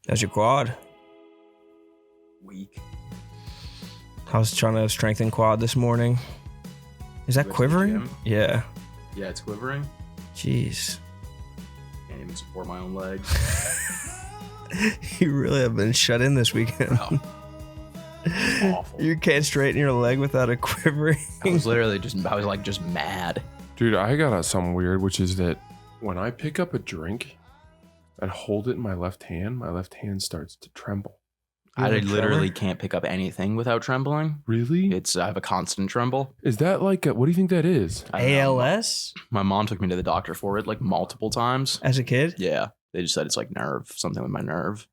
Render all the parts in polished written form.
How's your quad? Weak. I was trying to strengthen quad this morning. Is that quivering? Yeah. Yeah, it's quivering. Jeez. Can't even support my own legs. You really have been shut in this weekend. Oh. Awful. You can't straighten your leg without it quivering. I was just mad. Dude, I got something weird, which is that when I pick up a drink and hold it in my left hand starts to tremble. I literally can't pick up anything without trembling. Really? I have a constant tremble. Is that what do you think that is? ALS? My mom took me to the doctor for it like multiple times. As a kid? Yeah. They just said it's like something with my nerve.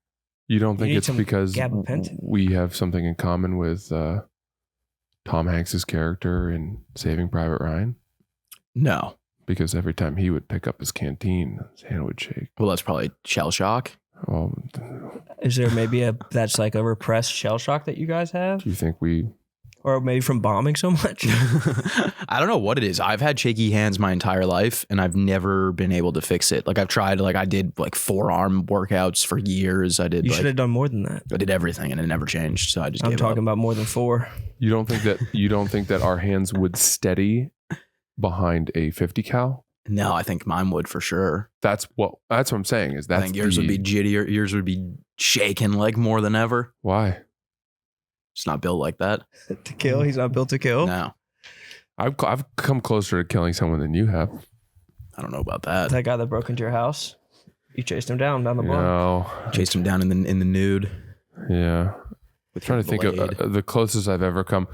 You don't think it's because gabapentin? We have something in common with Tom Hanks's character in Saving Private Ryan? No. Because every time he would pick up his canteen, his hand would shake. Well, that's probably shell shock. Well, is there maybe that's like a repressed shell shock that you guys have? Do you think or maybe from bombing so much? I don't know what it is. I've had shaky hands my entire life and I've never been able to fix it. Like I've tried, I did like forearm workouts for years. You should have done more than that. I did everything and it never changed. So I'm talking about more than 4. You don't think that our hands would steady behind a 50 cal? No, I think mine would for sure. That's what I'm saying. I think yours would be jittier. Yours would be shaking like more than ever. Why? It's not built like that. To kill? He's not built to kill? No. I've come closer to killing someone than you have. I don't know about that. That guy that broke into your house? You chased him down the block? No. Chased him down in the nude. Yeah. I'm trying to think of the closest I've ever come.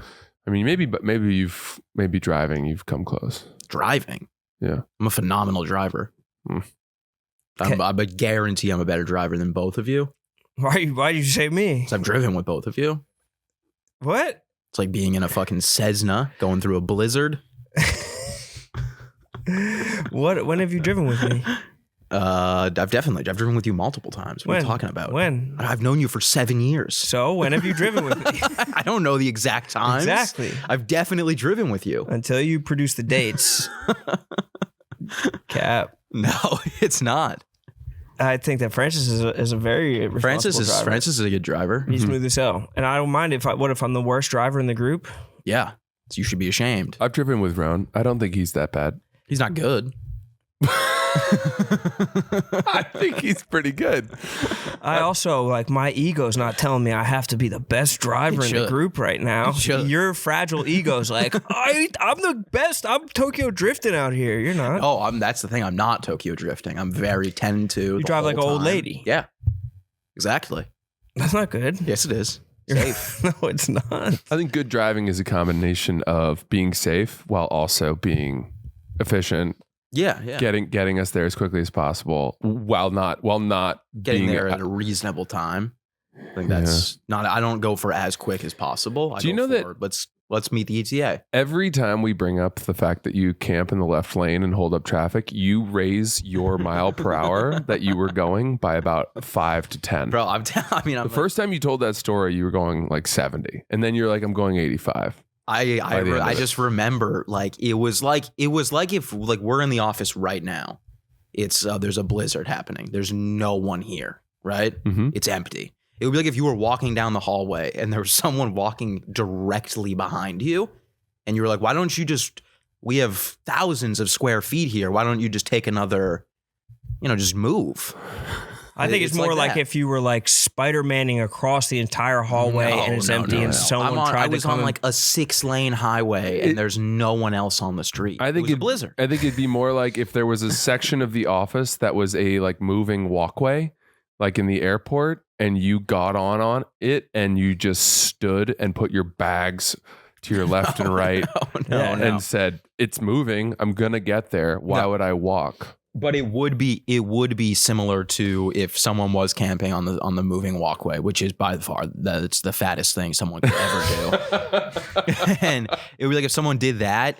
I mean, maybe driving, you've come close. Driving? Yeah. I'm a phenomenal driver. I guarantee I'm a better driver than both of you. Why did you say me? Because I've driven with both of you. What? It's like being in a fucking Cessna going through a blizzard. When have you driven with me? I've driven with you multiple times. What are you talking about? When? I've known you for 7 years. So when have you driven with me? I don't know the exact times. Exactly. I've definitely driven with you. Until you produce the dates. Cap. No, it's not. I think that Francis is a very responsible driver. Francis is a good driver. He's smooth as hell. And I don't mind what if I'm the worst driver in the group? Yeah. So you should be ashamed. I've driven with Roan. I don't think he's that bad. He's not good. I think he's pretty good. I also my ego's not telling me I have to be the best driver in the group right now. Your fragile ego's like, I'm the best. I'm Tokyo drifting out here. You're not. Oh, that's the thing. I'm not Tokyo drifting. I'm very 10-2. You drive like an old lady. Yeah, exactly. That's not good. Yes, it is. Safe. No, it's not. I think good driving is a combination of being safe while also being efficient. Yeah. Getting us there as quickly as possible while not getting being there at a reasonable time. I think that's not. I don't go for as quick as possible. Do you know that? Let's meet the ETA. Every time we bring up the fact that you camp in the left lane and hold up traffic, you raise your mile per hour that you were going by about 5 to 10. Bro, first time you told that story, you were going like 70, and then you're like, I'm going 85. I just remember it was like if we're in the office right now, it's there's a blizzard happening. There's no one here, right? Mm-hmm. It's empty. It would be like if you were walking down the hallway and there was someone walking directly behind you and you were like, why don't you we have thousands of square feet here. Why don't you just take another, just move? I think it's more like if you were Spider-Manning across the entire hallway and it's empty and someone tried to come. I was on a 6-lane highway and there's no one else on the street. I think it was a blizzard. I think it'd be more like if there was a section of the office that was a moving walkway, like in the airport, and you got on it and you just stood and put your bags to your left and right and said, it's moving. I'm going to get there. Why would I walk? But it would be similar to if someone was camping on the moving walkway, which is by far that's the fattest thing someone could ever do. And it would be like if someone did that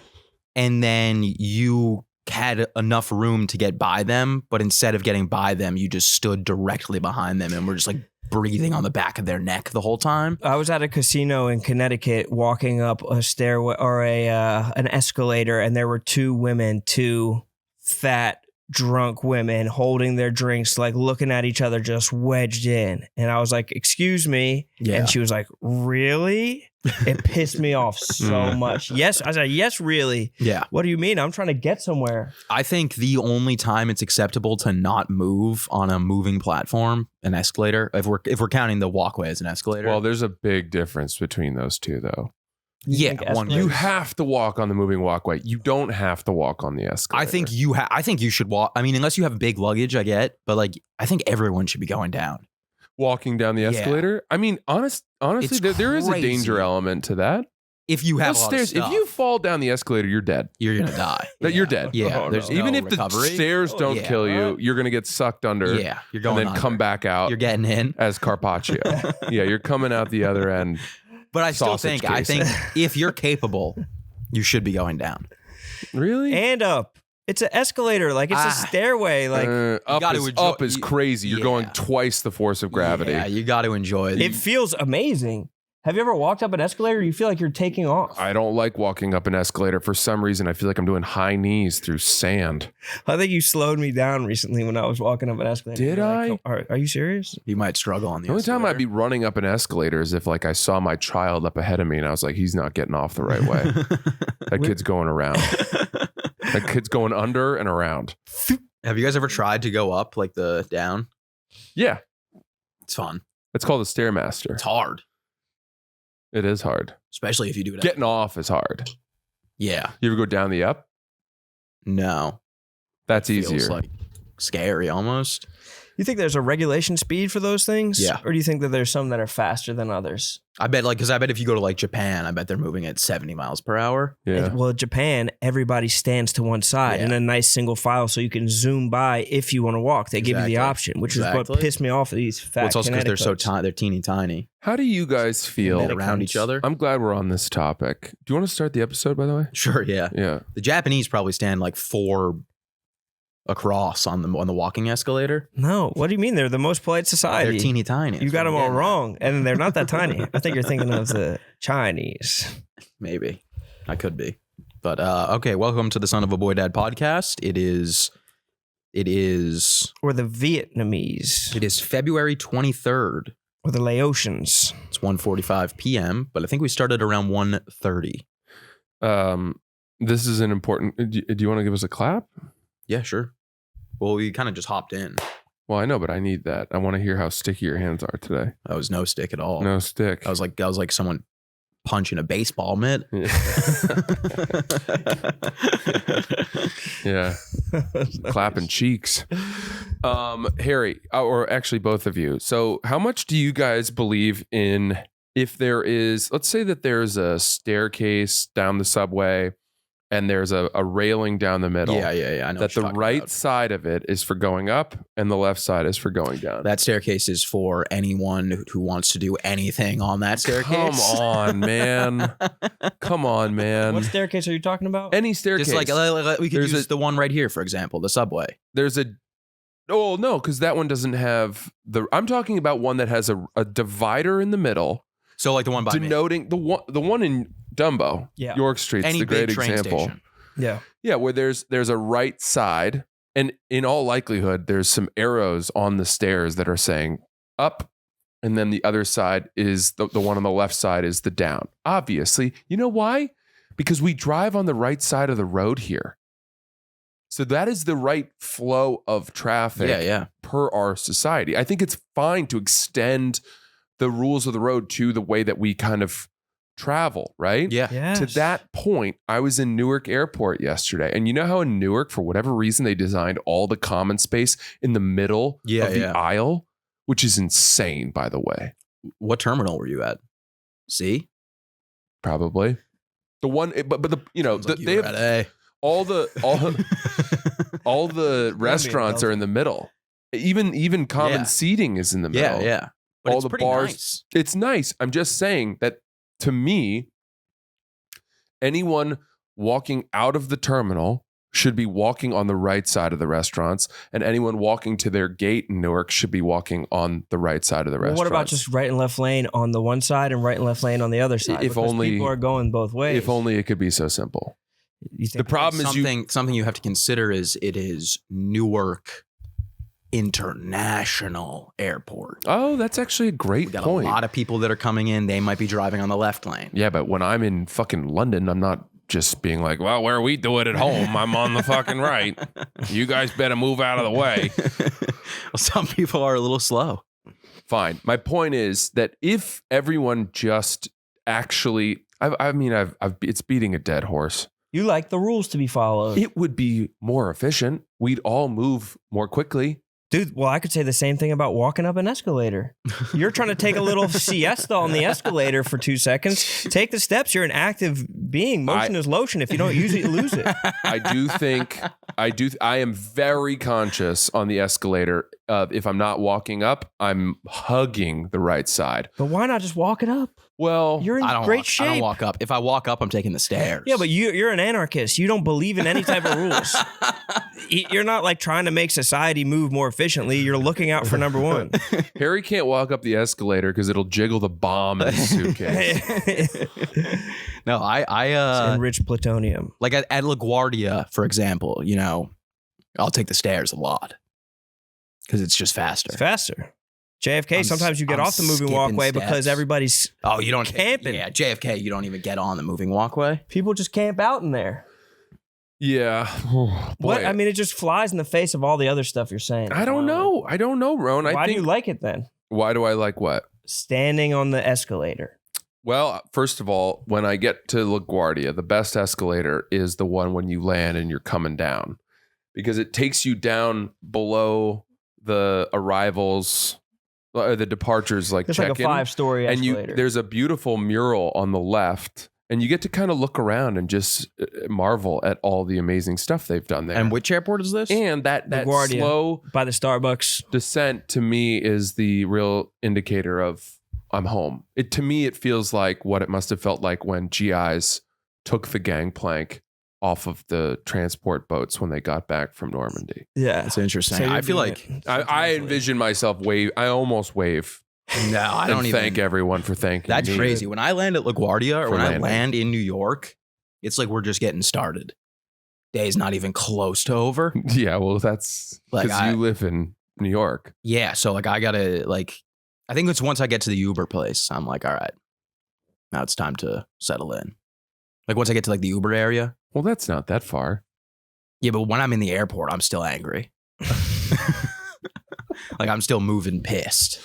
and then you had enough room to get by them, but instead of getting by them, you just stood directly behind them and were just breathing on the back of their neck the whole time. I was at a casino in Connecticut walking up a stairway or an escalator, and there were two fat drunk women holding their drinks, like looking at each other, just wedged in. And I was like, excuse me. Yeah. And she was like, really? It pissed me off so much. Yes. I said, yes, really? Yeah. What do you mean? I'm trying to get somewhere. I think the only time it's acceptable to not move on a moving platform, an escalator, if we're counting the walkway as an escalator. Well, there's a big difference between those two, though. You have to walk on the moving walkway. You don't have to walk on the escalator. I think you should walk. I mean, unless you have big luggage, I get, but like, I think everyone should be going down. Walking down the escalator. I mean, honestly, there is a danger element to that. If you have stairs, if you fall down the escalator, you're dead. You're gonna die. You're dead. Yeah. There's even no if recovery. the stairs don't kill you, you're gonna get sucked under. Yeah, you're going and then under. come back out. You're getting in as Carpaccio. Yeah, you're coming out the other end. But I still think if you're capable, you should be going down. Really? And up. It's an escalator, like it's a stairway. Like up is crazy. You're going twice the force of gravity. Yeah, you got to enjoy it. It feels amazing. Have you ever walked up an escalator? You feel like you're taking off. I don't like walking up an escalator. For some reason, I feel like I'm doing high knees through sand. I think you slowed me down recently when I was walking up an escalator. Did I? Are you serious? You might struggle on the only escalator. time I'd be running up an escalator is if like I saw my child up ahead of me and I was like, he's not getting off the right way. That kid's going around. That kid's going under and around. Have you guys ever tried to go up like the down? Yeah. It's fun. It's called a Stairmaster. It's hard. It is hard. Especially if you do it. Getting off is hard. Yeah. You ever go down the up? No. That's Feels easier. like scary almost. You think there's a regulation speed for those things? Yeah. Or do you think that there's some that are faster than others? I bet because if you go to like Japan, I bet they're moving at 70 miles per hour. Yeah. Well, Japan, everybody stands to one side in a nice single file so you can zoom by if you want to walk. They give you the option, which is what pissed me off of these fat Well, it's also because they're so tiny. They're teeny tiny. How do you guys feel around each other? I'm glad we're on this topic. Do you want to start the episode, by the way? Sure, yeah. Yeah. The Japanese probably stand like 4 across on the walking escalator. No, what do you mean? They're the most polite society. They're teeny tiny. You got them all wrong, and they're not that tiny. I think you're thinking of the Chinese. Maybe. I could be. But okay, welcome to the Son of a Boy Dad podcast. It is or the Vietnamese. It is February 23rd. Or the Laotians. It's 1:45 p.m., but I think we started around 1:30. This is an important. Do you want to give us a clap? Yeah, sure. Well, we kind of just hopped in. Well, I know, but I need that. I want to hear how sticky your hands are today. That was no stick at all. No stick. I was like someone punching a baseball mitt. Yeah. Clapping cheeks. Harry, or actually both of you. So how much do you guys believe in if there is, let's say that there's a staircase down the subway and there's a railing down the middle. Yeah. I know that the right side of it is for going up and the left side is for going down. That staircase is for anyone who wants to do anything on that staircase. Come on, man. What staircase are you talking about? Any staircase. Just like we could use the one right here, for example, the subway. No, because that one doesn't have I'm talking about one that has a divider in the middle. So like the one by denoting me. the one in Dumbo, York Street's Any the great big train example. Station. Yeah, where there's a right side, and in all likelihood, there's some arrows on the stairs that are saying up, and then the other side is the one on the left side is the down. Obviously, you know why? Because we drive on the right side of the road here. So that is the right flow of traffic per our society. I think it's fine to extend the rules of the road to the way that we kind of travel, right? Yeah. Yes. To that point, I was in Newark Airport yesterday. And you know how in Newark, for whatever reason, they designed all the common space in the middle of the aisle, which is insane, by the way. What terminal were you at? C? Probably. The one, but the they have A. all the restaurants are in the middle. Even common seating is in the middle. Yeah. But all the bars. Nice. It's nice. I'm just saying that to me, anyone walking out of the terminal should be walking on the right side of the restaurants, and anyone walking to their gate in Newark should be walking on the right side of the restaurant. What about just right and left lane on the one side and right and left lane on the other side? If because only people are going both ways. If only it could be so simple. The problem is something you have to consider is it is Newark International Airport. Oh, that's actually a great got point. A lot of people that are coming in. They might be driving on the left lane. Yeah, but when I'm in fucking London, I'm not just being like, well, where we do it at home, I'm on the fucking right. You guys better move out of the way. Well, some people are a little slow. Fine. My point is that if everyone just actually, it's beating a dead horse. You like the rules to be followed. It would be more efficient. We'd all move more quickly. Dude, well, I could say the same thing about walking up an escalator. You're trying to take a little siesta on the escalator for 2 seconds. Take the steps. You're an active being. Motion is lotion. If you don't use it, you lose it. I am very conscious on the escalator of if I'm not walking up, I'm hugging the right side. But why not just walk it up? Well, you're in great shape. I don't walk up. If I walk up, I'm taking the stairs. Yeah, but you're an anarchist. You don't believe in any type of rules. You're not like trying to make society move more efficiently. You're looking out for number one. Harry can't walk up the escalator because it'll jiggle the bomb in his suitcase. No, it's enriched plutonium. Like at LaGuardia, for example, I'll take the stairs a lot because it's just faster. It's faster. JFK, sometimes you get off the moving walkway because everybody's camping. Yeah, JFK, you don't even get on the moving walkway. People just camp out in there. Yeah. Oh, what? I mean, it just flies in the face of all the other stuff you're saying. I don't know, Ron. Why do you like it then? Why do I like what? Standing on the escalator. Well, first of all, when I get to LaGuardia, the best escalator is the one when you land and you're coming down because it takes you down below the arrivals. The departures, like it's check-in, like a 5-story escalator. And there's a beautiful mural on the left, and you get to kind of look around and just marvel at all the amazing stuff they've done there. And which airport is this? And that slow by the Starbucks descent to me is the real indicator of I'm home. To me, it feels like what it must have felt like when GIs took the gangplank off of the transport boats when they got back from Normandy. Yeah. That's interesting. So I feel like I envision myself I almost wave. No, I don't even thank everyone for thanking That's me. crazy. When I land at LaGuardia or when I land in New York, it's like we're just getting started. Day's not even close to over. Yeah, well, that's because you live in New York. Yeah, so I gotta I think it's once I get to the Uber place, I'm like, all right, now it's time to settle in. Like once I get to the Uber area. Well, that's not that far. Yeah, but when I'm in the airport, I'm still angry. I'm still moving pissed.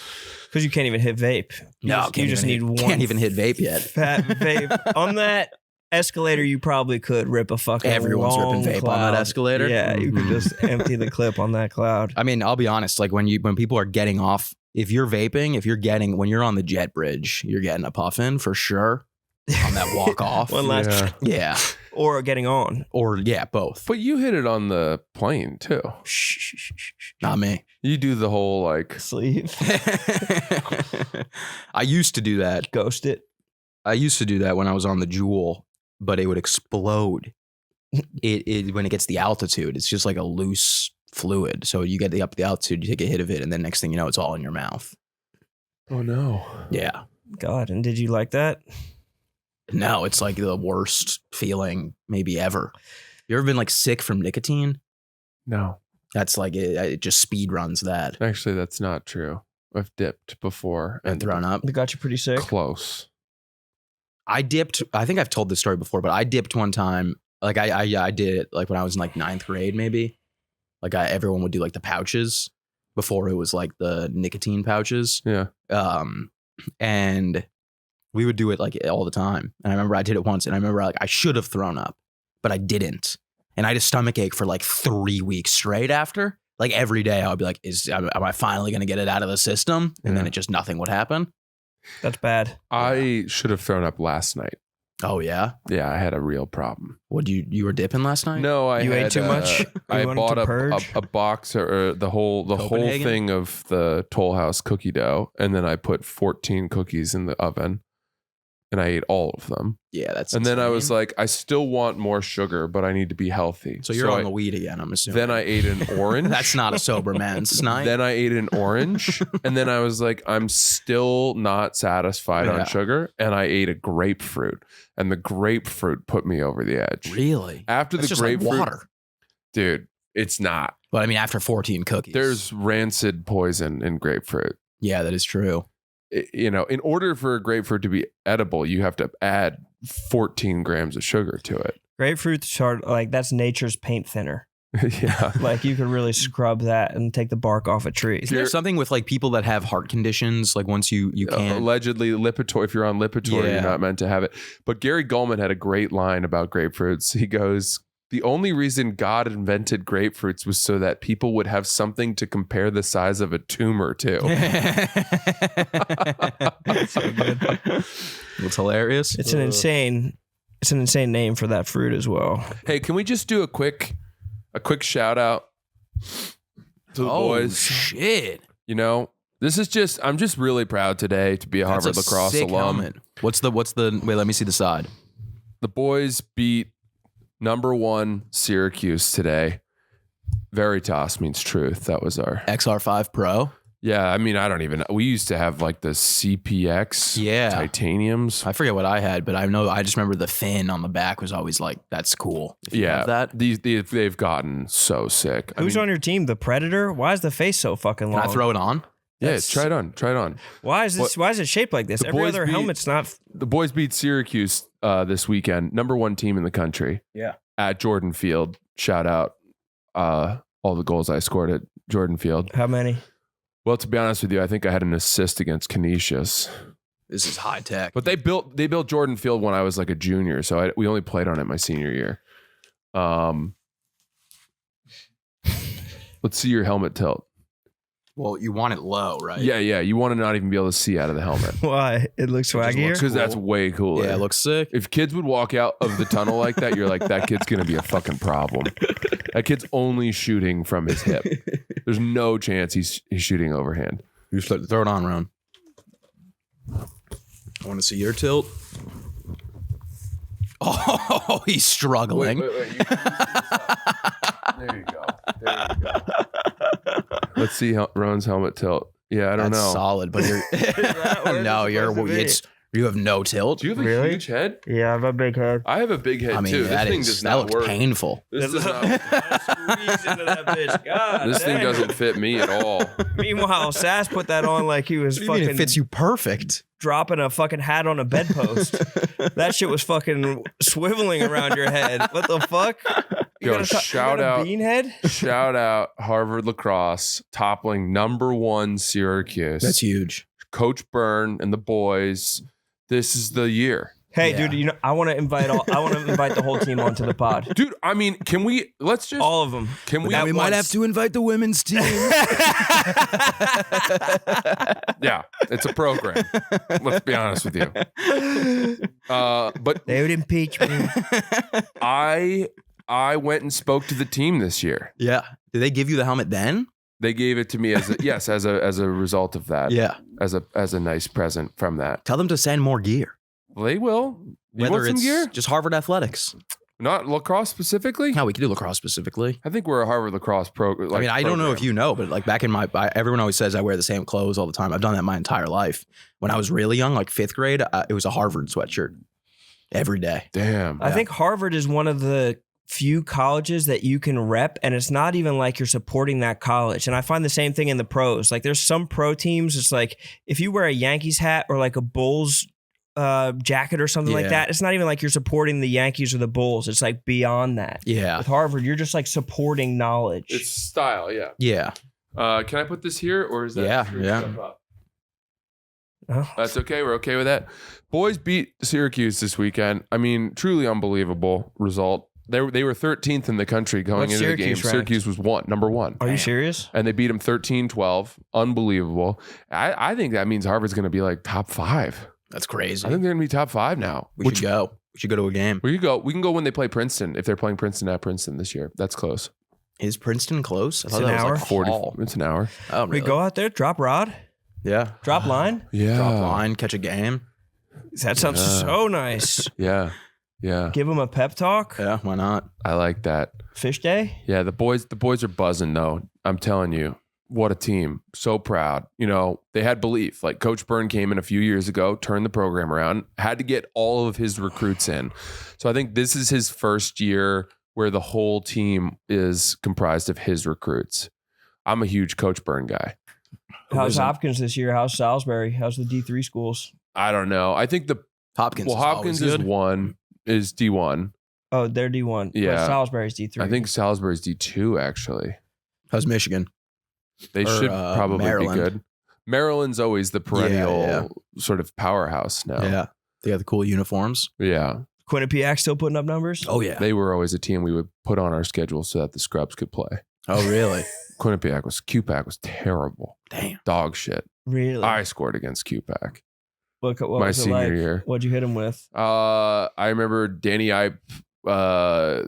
Because you can't even hit vape. You just need one. Can't even hit vape yet. Fat vape. On that escalator, you probably could rip a fucking Everyone's ripping vape cloud. on that escalator. Yeah, you could just empty the clip on that cloud. I mean, I'll be honest. When people are getting off, if you're vaping, when you're on the jet bridge, you're getting a puff in for sure. On that walk off. One last yeah. Or getting on. Or both. But you hit it on the plane too. Not me. You do the whole sleeve. I used to do that. Ghost it. I used to do that when I was on the Jewel, but it would explode. It when it gets the altitude, it's just like a loose fluid. So you get up the altitude, you take a hit of it, and then next thing you know, it's all in your mouth. Oh no. Yeah. God, and did you like that? No, it's like the worst feeling maybe ever. You ever been sick from nicotine? No. That's it just speed runs that. Actually, that's not true. I've dipped before and thrown up. It got you pretty sick. Close. I dipped. I think I've told this story before, but I dipped one time. I did it when I was in 9th grade, maybe. Everyone would do the pouches before it was the nicotine pouches. Yeah. And we would do it all the time. And I remember I did it once and I remember I should have thrown up, but I didn't. And I had a stomach ache for 3 weeks straight after. Every day I would be am I finally going to get it out of the system? And then nothing would happen. That's bad. I should have thrown up last night. Oh yeah? Yeah, I had a real problem. What, you were dipping last night? No, you ate too much? I bought a box or the whole thing of the Toll House cookie dough, and then I put 14 cookies in the oven. and I ate all of them. Yeah, that's And insane. then I was like, I still want more sugar, but I need to be healthy. So you're on the weed again, I'm assuming. Then I ate an orange. That's not a sober man's night. Then I ate an orange. And then I was like, I'm still not satisfied on sugar. And I ate a grapefruit. And the grapefruit put me over the edge. Really? After That's the just grapefruit. like water. Dude, it's not. But I mean, after 14 cookies. There's rancid poison in grapefruit. Yeah, that is true. You know, in order for a grapefruit to be edible, you have to add 14 grams of sugar to it. Grapefruits are like, that's nature's paint thinner. Yeah. Like you could really scrub that and take the bark off a tree. Isn't there something with like people that have heart conditions? Like once you can't. Allegedly, Lipitor, if you're on Lipitor, you're not meant to have it. But Gary Gulman had a great line about grapefruits. He goes, the only reason God invented grapefruits was so that people would have something to compare the size of a tumor to. So good. It's hilarious. It's an insane name for that fruit as well. Hey, can we just do a quick shout out to the boys? Shit. You know, I'm just really proud today to be a Harvard lacrosse alum. Helmet. What's the wait, let me see the side. The boys beat number 1 Syracuse today. Veritas means truth. That was our XR5 Pro. Yeah, I mean, I don't even know. We used to have like the CPX titaniums. I forget what I had, but I just remember the fin on the back was always like, that's cool. Yeah, that. They've gotten so sick. Who's on your team? The Predator? Why is the face so fucking long? Can I throw it on? Yeah, try it on. Why is this? Why is it shaped like this? Every other helmet's not. The boys beat Syracuse this weekend, number 1 team in the country. Yeah. At Jordan Field. Shout out all the goals I scored at Jordan Field. How many? Well, to be honest with you, I think I had an assist against Canisius. This is high tech. But they built Jordan Field when I was like a junior, so we only played on it my senior year. Let's see your helmet tilt. Well, you want it low, right? Yeah. You want to not even be able to see out of the helmet. Why? It looks swaggier? Because that's way cooler. Yeah, it looks sick. If kids would walk out of the tunnel like that, you're like, that kid's going to be a fucking problem. That kid's only shooting from his hip. There's no chance he's shooting overhand. You just throw it on, Ron. I want to see your tilt. Oh, he's struggling. Wait. There you go. Let's see Ron's helmet tilt. Yeah, I don't know. That's solid, but you're you have no tilt. Do you have a huge head? Yeah, I have a big head. I have a big head too. That looks painful. This does not. Squeeze into that bitch. God, this thing doesn't fit me at all. Meanwhile, Sass put that on like he was fucking. It fits you perfect. Dropping a fucking hat on a bedpost. That shit was fucking swiveling around your head. What the fuck? Shout out Harvard lacrosse toppling number 1 Syracuse. That's huge. Coach Byrne and the boys. This is the year. Hey, dude, I want to invite the whole team onto the pod. Dude, I mean, let's just all of them. Can we? We might have to invite the women's team. Yeah, it's a program. Let's be honest with you. But they would impeach me. I went and spoke to the team this year. Yeah. Did they give you the helmet then? They gave it to me as a result of that. Yeah. As a nice present from that. Tell them to send more gear. They will. You want some gear? Just Harvard athletics. Not lacrosse specifically? No, we can do lacrosse specifically. I think we're a Harvard lacrosse program. I don't know if you know, but like back in everyone always says I wear the same clothes all the time. I've done that my entire life. When I was really young, like 5th grade, it was a Harvard sweatshirt every day. Damn. I think Harvard is one of the few colleges that you can rep, and it's not even like you're supporting that college. And I find the same thing in the pros. Like there's some pro teams, it's like if you wear a Yankees hat or like a Bulls jacket or something like that, it's not even like you're supporting the Yankees or the Bulls. It's like beyond that. Yeah. With Harvard, you're just like supporting knowledge. It's style, yeah. Yeah. Can I put this here or is that yeah. Oh. That's okay. We're okay with that. Boys beat Syracuse this weekend. I mean, truly unbelievable result. They were 13th in the country going into the game. Syracuse was number 1. Are you serious? And they beat them 13-12. Unbelievable. I think that means Harvard's going to be like top 5. That's crazy. I think they're going to be top 5 now. We should go. We should go to a game. We can go when they play Princeton. If they're playing Princeton at Princeton this year, that's close. Is Princeton close? It's an hour. Like 40. It's an hour. Oh, really? We go out there, drop rod. Yeah. Drop line. Yeah. Drop line, catch a game. That sounds so nice. Yeah. Give them a pep talk. Yeah, why not? I like that. Fish day. Yeah, the boys are buzzing though. I'm telling you, what a team. So proud. You know, they had belief. Like Coach Byrne came in a few years ago, turned the program around, had to get all of his recruits in. So I think this is his first year where the whole team is comprised of his recruits. I'm a huge Coach Byrne guy. How's Hopkins this year? How's Salisbury? How's the D3 schools? I don't know. I think Hopkins is D1. Oh, they're D1. Yeah. Well, Salisbury's D3. I think Salisbury's D2 actually. How's Michigan? They should probably Maryland. be good. Maryland's always the perennial sort of powerhouse now. Yeah. They got the cool uniforms. Yeah. Quinnipiac still putting up numbers? Oh, yeah. They were always a team we would put on our schedule so that the scrubs could play. Oh, really? QPAC was terrible. Damn. Dog shit. Really? I scored against QPAC. What my was it senior like? year. What'd you hit him with? I remember Danny Ipe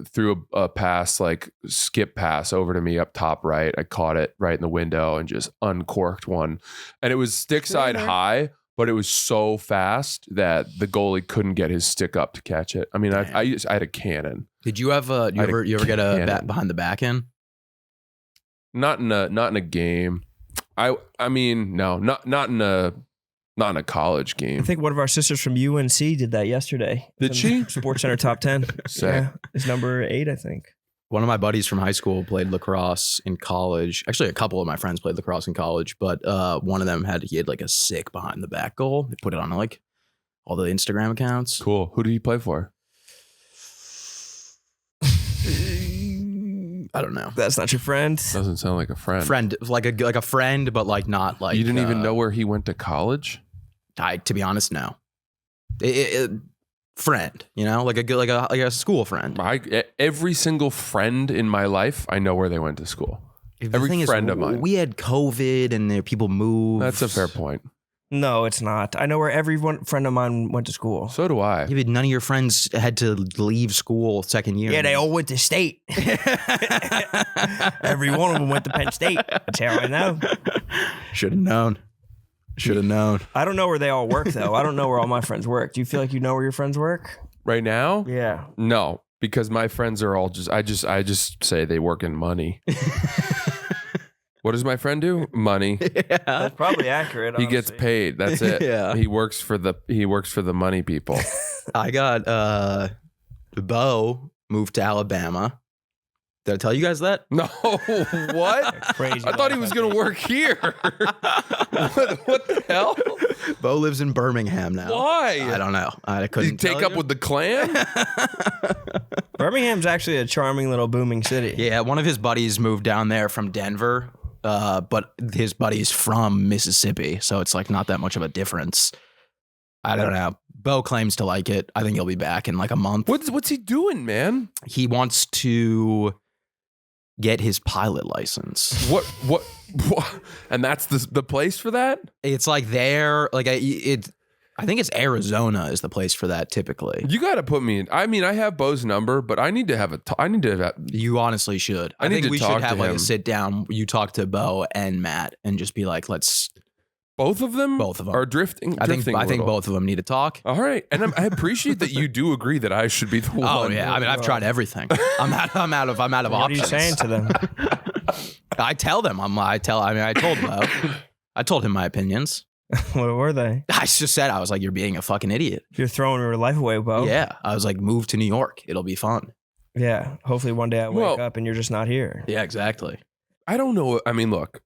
threw a pass, like skip pass over to me up top right. I caught it right in the window and just uncorked one. And it was stick side high, but it was so fast that the goalie couldn't get his stick up to catch it. I mean, I had a cannon. Did you have you ever get a bat behind the back in? Not in a game. I mean, no, not in a college game. I think one of our sisters from UNC did that yesterday. Did she? Sports Center top 10. Sick. Yeah, it's number 8, I think. One of my buddies from high school played lacrosse in college. Actually, a couple of my friends played lacrosse in college, but one of them he had like a sick behind the back goal. They put it on like all the Instagram accounts. Cool. Who did he play for? I don't know. That's not your friend. Doesn't sound like a friend. Friend, like a friend, but like not like. You didn't even know where he went to college? To be honest, no. Friend, you know, like a school friend. Every single friend in my life, I know where they went to school. Every friend of mine. We had COVID and people moved. That's a fair point. No, it's not. I know where every friend of mine went to school. So do I. Yeah, but none of your friends had to leave school second year. Yeah, they all went to state. Every one of them went to Penn State. That's how I know. Should have known. I don't know where they all work, though. I don't know where all my friends work. Do you feel like you know where your friends work? Right now? Yeah. No, because my friends are all I just say they work in money. What does my friend do? Money. Yeah. That's probably accurate. He gets paid. That's it. Yeah. He works for the money people. I got Bo moved to Alabama. Did I tell you guys that? No, what? Crazy. I thought he was going to work here. What the hell? Bo lives in Birmingham now. Why? I don't know. I couldn't Did he take tell up you. with the Klan? Birmingham's actually a charming little booming city. Yeah, one of his buddies moved down there from Denver, but his buddy's from Mississippi, so it's like not that much of a difference. I don't know. Bo claims to like it. I think he'll be back in like a month. What's he doing, man? He wants to get his pilot license. What? And that's the place for that? It's like there, like I think it's Arizona is the place for that typically. You got to put me in. I mean, I have Bo's number, but I need to have You honestly should. I need think to we talk should to have like him. a sit down. You talk to Bo and Matt and just be like, let's. Both of them are drifting. I think a both little. of them need to talk. All right, and I appreciate that you do agree that I should be the one. Oh yeah, I mean I've tried everything. I'm out of What are options. you saying to them? I tell them. I told Bo. I told him my opinions. What were they? I just said I was like, you're being a fucking idiot. You're throwing your life away, Bo. Yeah, I was like, move to New York. It'll be fun. Yeah. Hopefully one day I wake up and you're just not here. Yeah, exactly. I don't know. I mean, look,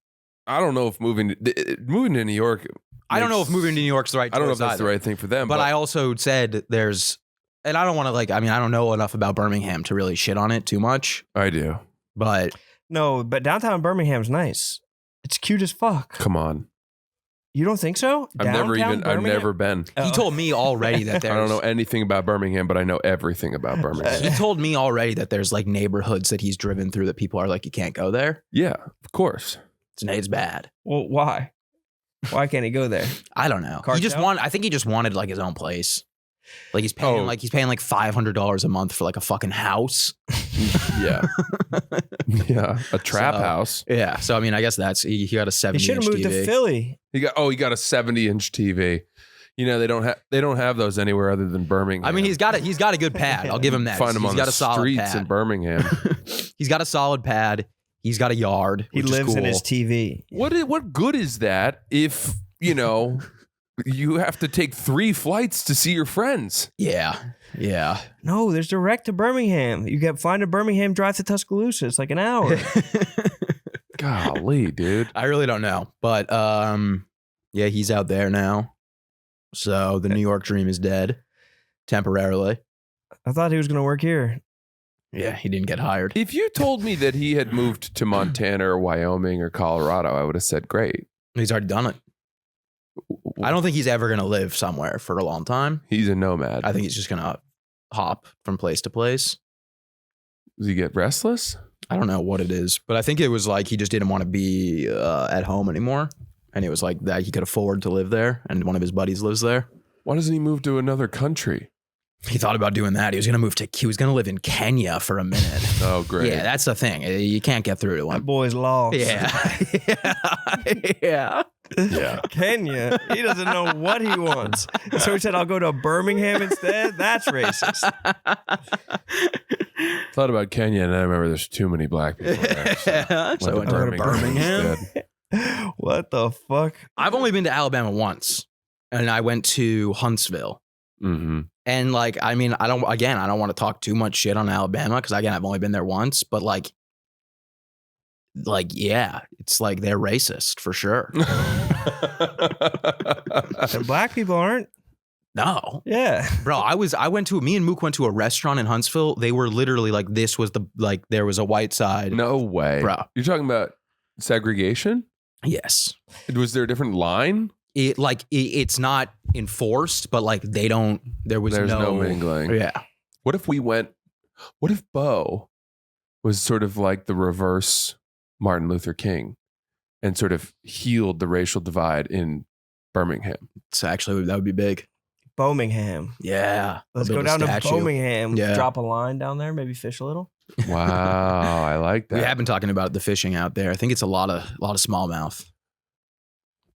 I don't know if moving to New York. I don't know if moving to New York's the right choice I don't know if that's either. the right thing for them. But I also said there's, and I don't want to I don't know enough about Birmingham to really shit on it too much. I do. But No, but downtown Birmingham's nice. It's cute as fuck. Come on. You don't think so? I've never been. he told me already that there's. I don't know anything about Birmingham, but I know everything about Birmingham. He told me already that there's like neighborhoods that he's driven through that people are like, you can't go there. Yeah, of course. It's bad. Well, why? Why can't he go there? I don't know. Cartel? I think he just wanted like his own place. Like he's paying like $500 a month for like a fucking house. Yeah. Yeah. A trap house. Yeah. So I mean, I guess he got a 70-inch He should have moved TV. to Philly. He got a 70-inch TV. You know, they don't have those anywhere other than Birmingham. I mean, he's got a good pad. I'll give him that. Find him He's on got the a solid streets pad. in Birmingham. He's got a solid pad. He's got a yard. He which lives is cool. in his TV. What good is that if, you know, you have to take 3 flights to see your friends? Yeah. No, there's direct to Birmingham. You get flying to Birmingham, drive to Tuscaloosa. It's like an hour. Golly, dude. I really don't know, but yeah, he's out there now. So the New York dream is dead temporarily. I thought he was going to work here. Yeah, he didn't get hired. If you told me that he had moved to Montana or Wyoming or Colorado, I would have said great. He's already done it. I don't think he's ever going to live somewhere for a long time. He's a nomad. I think he's just going to hop from place to place. Does he get restless? I don't know what it is, but I think it was like he just didn't want to be at home anymore. And it was like that he could afford to live there. And one of his buddies lives there. Why doesn't he move to another country? He thought about doing that. He was going to live in Kenya for a minute. Oh, great. Yeah, that's the thing. You can't get through to That him. boy's lost. Yeah. Yeah. Yeah. Kenya. He doesn't know what he wants. So he said, I'll go to Birmingham instead. That's racist. Thought about Kenya, and I remember there's too many black people there. So I went to Birmingham. instead. What the fuck? I've only been to Alabama once, and I went to Huntsville. Mm-hmm. And like, I mean, I don't want to talk too much shit on Alabama because again, I've only been there once, but like, yeah, it's like they're racist for sure. And black people aren't. No, Yeah. bro, me and Mook went to a restaurant in Huntsville. They were literally like, there was a white side. No way. Bro. You're talking about segregation? Yes. Was there a different line? It's not enforced, but like there's no mingling. Yeah. What if Bo was sort of like the reverse Martin Luther King and sort of healed the racial divide in Birmingham? It's actually, that would be big. Birmingham. Yeah. Let's Build go a down statue. to Birmingham. Yeah. Drop a line down there. Maybe fish a little. Wow, I like that. We have been talking about the fishing out there. I think it's a lot of smallmouth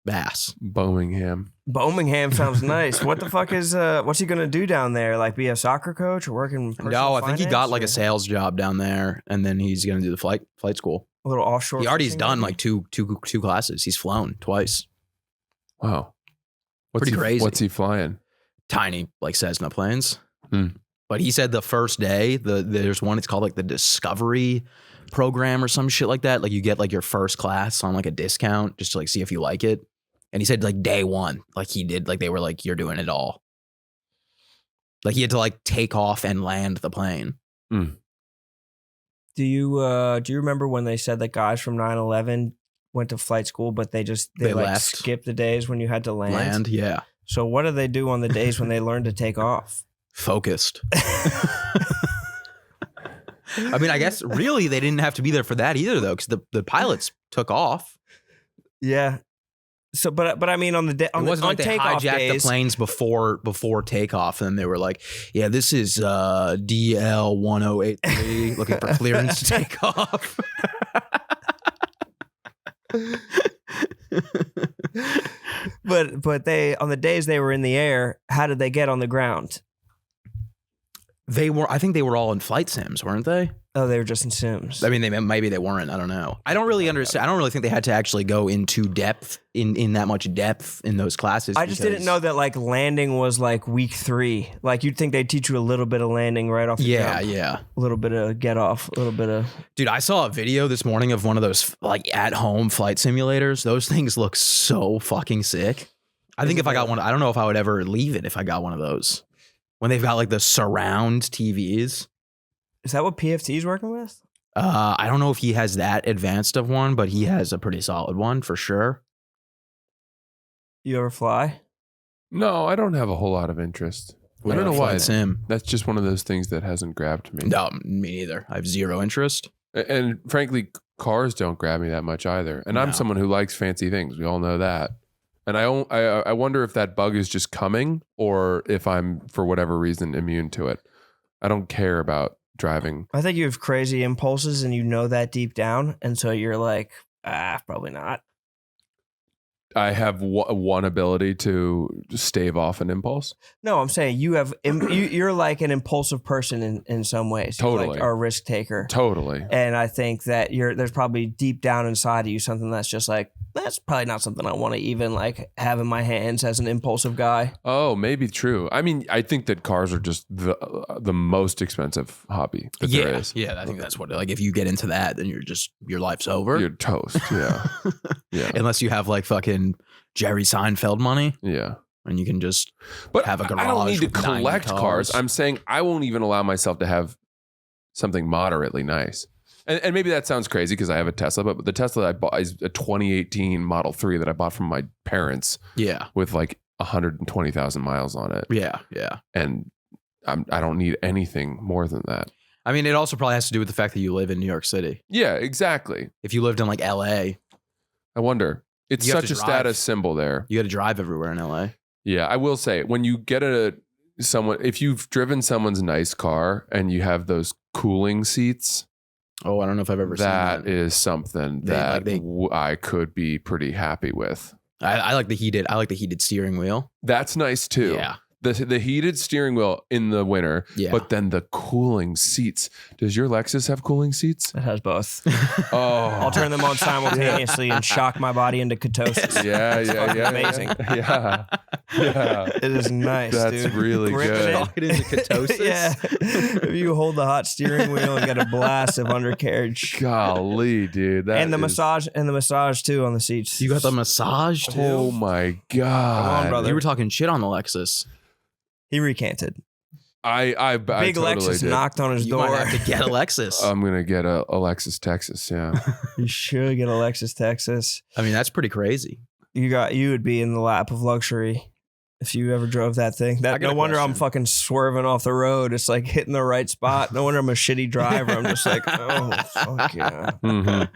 bass. Birmingham. Birmingham sounds nice. What the fuck is what's he gonna do down there? Like be a soccer coach or work in personal No, I think he got finance, like or a sales job down there, and then he's gonna do the flight school. a little offshore. He already's fishing, done maybe? like two classes. He's flown twice. Wow. Pretty crazy. What's he flying? Tiny, like Cessna planes. Hmm. But he said the first day, there's one, it's called like the Discovery program or some shit like that. Like you get like your first class on like a discount just to like see if you like it. And he said like day one, like he did, like they were like, you're doing it all. Like he had to like take off and land the plane. Do you remember when they said that guys from 9/11 went to flight school, but they like left. skipped the days when you had to land? Yeah. So what do they do on the days when they learn to take off? Focused. I mean, I guess really they didn't have to be there for that either though, because the pilots took off. Yeah. So, but I mean, on the day It wasn't like they takeoff hijacked days, the planes before takeoff, and they were like, "Yeah, this is DL 1083 looking for clearance to take off." but they on the days they were in the air, how did they get on the ground? I think they were all in flight sims, weren't they? Oh, they were just in Sims. I mean, maybe they weren't. I don't know. I don't really understand. I don't really think they had to actually go into depth in that much depth in those classes. I just didn't know that like landing was like week 3. Like you'd think they'd teach you a little bit of landing right off the jump. Yeah. A little bit of get off, a little bit of... Dude, I saw a video this morning of one of those like at-home flight simulators. Those things look so fucking sick. I think if I got one, I don't know if I would ever leave it if I got one of those. When they've got like the surround TVs. Is that what PFT's working with? I don't know if he has that advanced of one, but he has a pretty solid one for sure. You ever fly? No, I don't have a whole lot of interest. I don't know why. Sim. That's just one of those things that hasn't grabbed me. No, me neither. I have zero interest. And frankly, cars don't grab me that much either. And I'm No. someone who likes fancy things. We all know that. And I wonder if that bug is just coming or if I'm, for whatever reason, immune to it. I don't care about driving. I think you have crazy impulses and you know that deep down. And so you're like, probably not. I have one ability to stave off an impulse. No, I'm saying you're like an impulsive person in some ways. Totally. You like are a risk taker. Totally. And I think that there's probably deep down inside of you something that's just like, that's probably not something I want to even like have in my hands as an impulsive guy. Oh, maybe true. I mean, I think that cars are just the most expensive hobby that there is. Yeah, I think that's what. Like, if you get into that, then your life's over. You're toast. Yeah. Yeah. Unless you have like fucking Jerry Seinfeld money. Yeah. And you can just But have a garage. I don't need to with 90 collect cars. I'm saying I won't even allow myself to have something moderately nice. And maybe that sounds crazy because I have a Tesla, but the Tesla I bought is a 2018 Model 3 that I bought from my parents. Yeah. With like 120,000 miles on it. Yeah. Yeah. And I don't need anything more than that. I mean, it also probably has to do with the fact that you live in New York City. Yeah, exactly. If you lived in like LA, I wonder. It's You have such to a drive. status symbol there. you got to drive everywhere in LA. Yeah, I will say when you get if you've driven someone's nice car and you have those cooling seats, Oh, I don't know if I've ever seen that that. is something that I could be pretty happy with. I like the heated steering wheel. That's nice too. Yeah. The heated steering wheel in the winter, Yeah. but then the cooling seats. Does your Lexus have cooling seats? It has both. Oh, I'll turn them on simultaneously and shock my body into ketosis. yeah, fucking amazing. Yeah. It is nice, That's dude. really Gripping good. it. Shock it into ketosis? Yeah. If you hold the hot steering wheel and get a blast of undercarriage. Golly, dude. And the massage too on the seats. You got the massage too? Oh my God. Come on, brother. You were talking shit on the Lexus. He recanted. I Big totally Lexus did. knocked on his You door. might have to get a Lexus. I'm gonna get a Lexus Texas. Yeah. You should get a Lexus Texas. I mean, that's pretty crazy. You would be in the lap of luxury if you ever drove that thing. I got No a wonder I'm question. fucking swerving off the road. It's like hitting the right spot. No wonder I'm a shitty driver. I'm just like, oh fuck yeah. Mhm.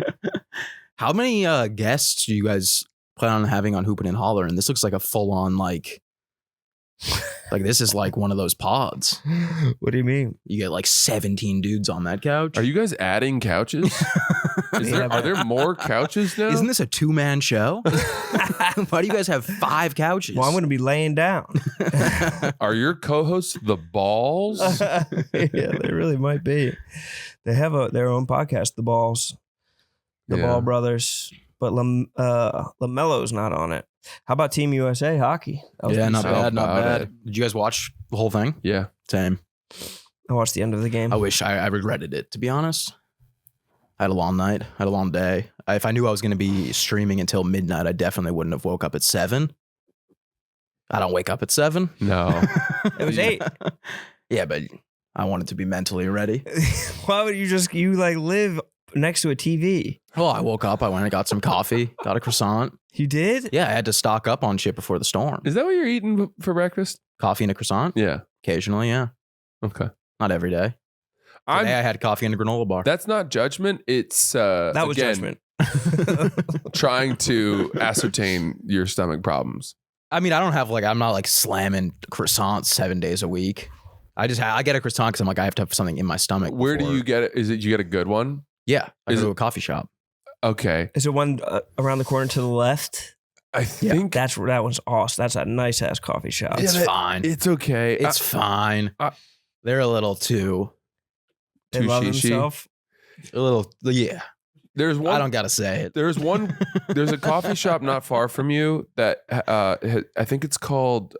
How many guests do you guys plan on having on Hoopin' and Holler? And this looks like a full on like this is like one of those pods. What do you mean? You get like 17 dudes on that couch. Are you guys adding couches? Are there more couches now? Isn't this a 2-man show? Why do you guys have 5 couches? Well, I'm going to be laying down. Are your co-hosts the balls? Yeah, they really might be. They have their own podcast, The Balls, the Yeah. Ball Brothers, but LaMelo's not on it. How about Team USA hockey? That was Yeah, pretty not sick. bad, not about bad. it. Did you guys watch the whole thing? Yeah. Same. I watched the end of the game. I wish I regretted it, to be honest. I had a long night. I had a long day. If I knew I was going to be streaming until midnight, I definitely wouldn't have woke up at 7. I don't wake up at 7. No. It was 8. Yeah, but I wanted to be mentally ready. Why would you live next to a TV? Well, I woke up. I went and got some coffee, got a croissant. You did? Yeah, I had to stock up on shit before the storm. Is that what you're eating for breakfast? Coffee and a croissant? Yeah. Occasionally, yeah. Okay. Not every day. Today I had coffee and a granola bar. That's not judgment. It's That was again, judgment. trying to ascertain your stomach problems. I mean, I'm not like slamming croissants 7 days a week. I get a croissant because I'm like, I have to have something in my stomach. Where do before- you get it? Is it you get a good one? Yeah, I Is go to it- a coffee shop. Okay. Is it one around the corner to the left? I think That one's awesome. That's a nice ass coffee shop. It's that- fine. it's okay. It's fine. They're a little too, They love Tushishi. themselves. yeah. There's one. I don't gotta say it. There's a coffee shop not far from you that I think it's called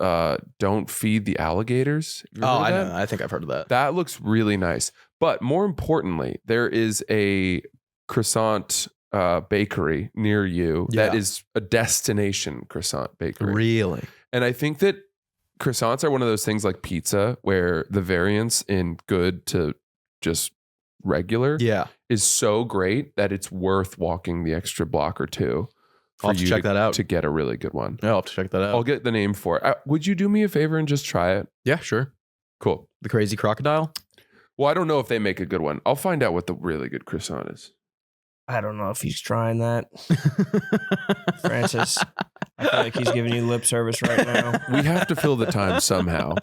Don't Feed the Alligators. Have you Oh, heard I of know. that? I think I've heard of that. That looks really nice. But more importantly, there is a croissant bakery near you that Yeah. is a destination croissant bakery. Really? And I think that croissants are one of those things like pizza where the variance in good to just regular Yeah. is so great that it's worth walking the extra block or two I'll have to check that out. to get a really good one. Yeah, I'll have to check that out. I'll get the name for it. Would you do me a favor and just try it? Yeah, sure. Cool. The Crazy Crocodile? Well, I don't know if they make a good one. I'll find out what the really good croissant is. I don't know if he's trying that, Francis. I feel like he's giving you lip service right now. We have to fill the time somehow.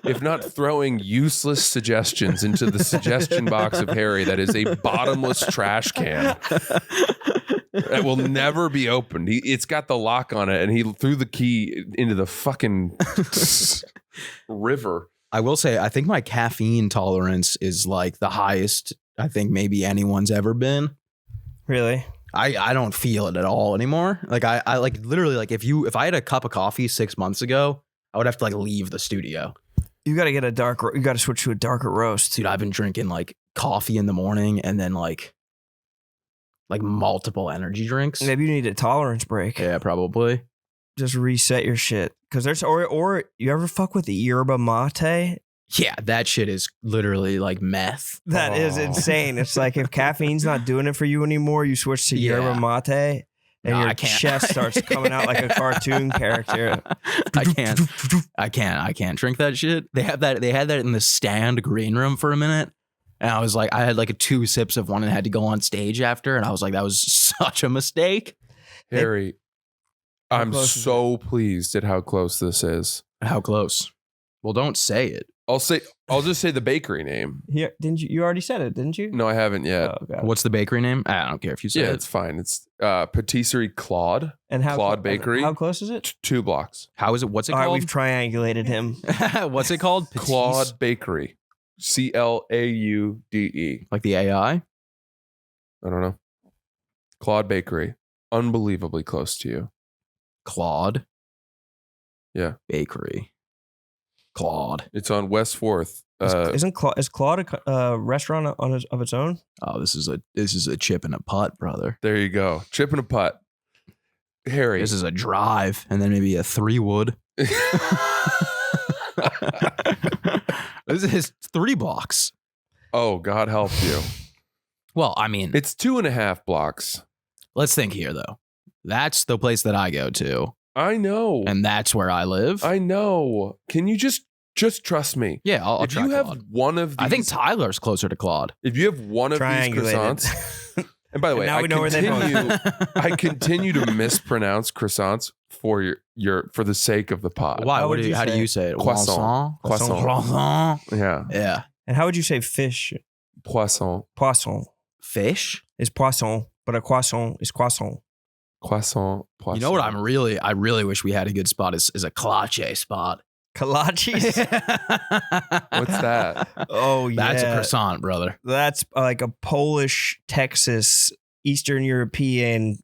If not throwing useless suggestions into the suggestion box of Harry that is a bottomless trash can. It will never be opened. It's got the lock on it, and he threw the key into the fucking river. I will say, I think my caffeine tolerance is like the highest I think maybe anyone's ever been. Really? I don't feel it at all anymore. Like I like literally like if I had a cup of coffee 6 months ago, I would have to like leave the studio. You got to get you got to switch to a darker roast. Dude, I've been drinking like coffee in the morning and then like multiple energy drinks. Maybe you need a tolerance break. Yeah, probably. Just reset your shit. Cause there's, or you ever fuck with the yerba mate? Yeah, that shit is literally like meth. That is insane. It's like if caffeine's not doing it for you anymore, you switch to yerba mate and your chest starts coming out like a cartoon character. I can't drink that shit. They had that in the stand green room for a minute. And I was like, I had like 2 sips of one and had to go on stage after. And I was like, that was such a mistake. Harry, I'm so pleased at how close this is. How close? Well, don't say it. I'll just say the bakery name. Yeah, didn't you? You already said it, didn't you? No, I haven't yet. Oh, God. What's the bakery name? I don't care if you say it. Yeah, it's fine. It's Patisserie Claude. And Claude Bakery. How close is it? 2 blocks. How is it? What's it All right, called? we've triangulated him. What's it called? Claude Bakery. CLAUDE. Like the AI? I don't know. Claude Bakery. Unbelievably close to you. Claude? Yeah. Bakery. Claude. It's on West 4th. Is Claude a restaurant of its own? Oh, this is a chip and a putt, brother. There you go. Chip and a putt. Harry. This is a drive and then maybe a 3-wood. This is 3 blocks. Oh, God help you. Well, I mean, It's 2.5 blocks. let's think here though. That's the place that I go to, I know. and that's where I live. I know. Can you just trust me? Yeah, I'll If try you have Claude. one of these, I think Tyler's closer to Claude. if you have one of these Triangulated. croissants, and by the way, now we know where they're going. I continue to mispronounce croissants for for the sake of the pod. Why? How would you How do say you it? say it? Croissant. Croissant. Croissant. Croissant. Yeah. Yeah. And how would you say fish? Poisson. Poisson Fish? is poisson, but a croissant is croissant. Croissant. Poisson. You know what I really wish we had a good spot is a kolache spot. Kolaches? What's that? Oh, yeah. That's a croissant, brother. That's like a Polish, Texas, Eastern European,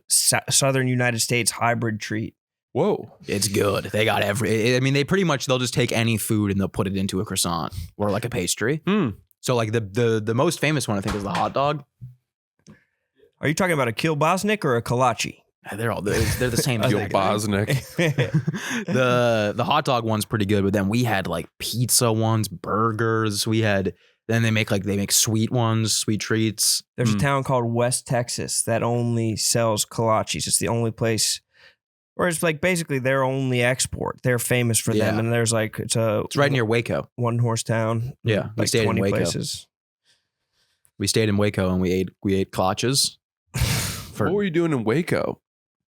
Southern United States hybrid treat. Whoa. It's good. They got they pretty much, they'll just take any food and they'll put it into a croissant or like a pastry. So like the most famous one I think is the hot dog. Are you talking about a kielbasnik or a kolache? They're the same. Bosnick. The hot dog one's pretty good, but then we had like pizza ones, burgers. Then they make sweet ones, sweet treats. There's a town called West Texas that only sells kolaches. It's the only place, or it's like basically their only export. They're famous for them, and there's like it's right near Waco. 1-horse town. Yeah, we like stayed 20 in Waco. places. We stayed in Waco and we ate kolaches. What were you doing in Waco?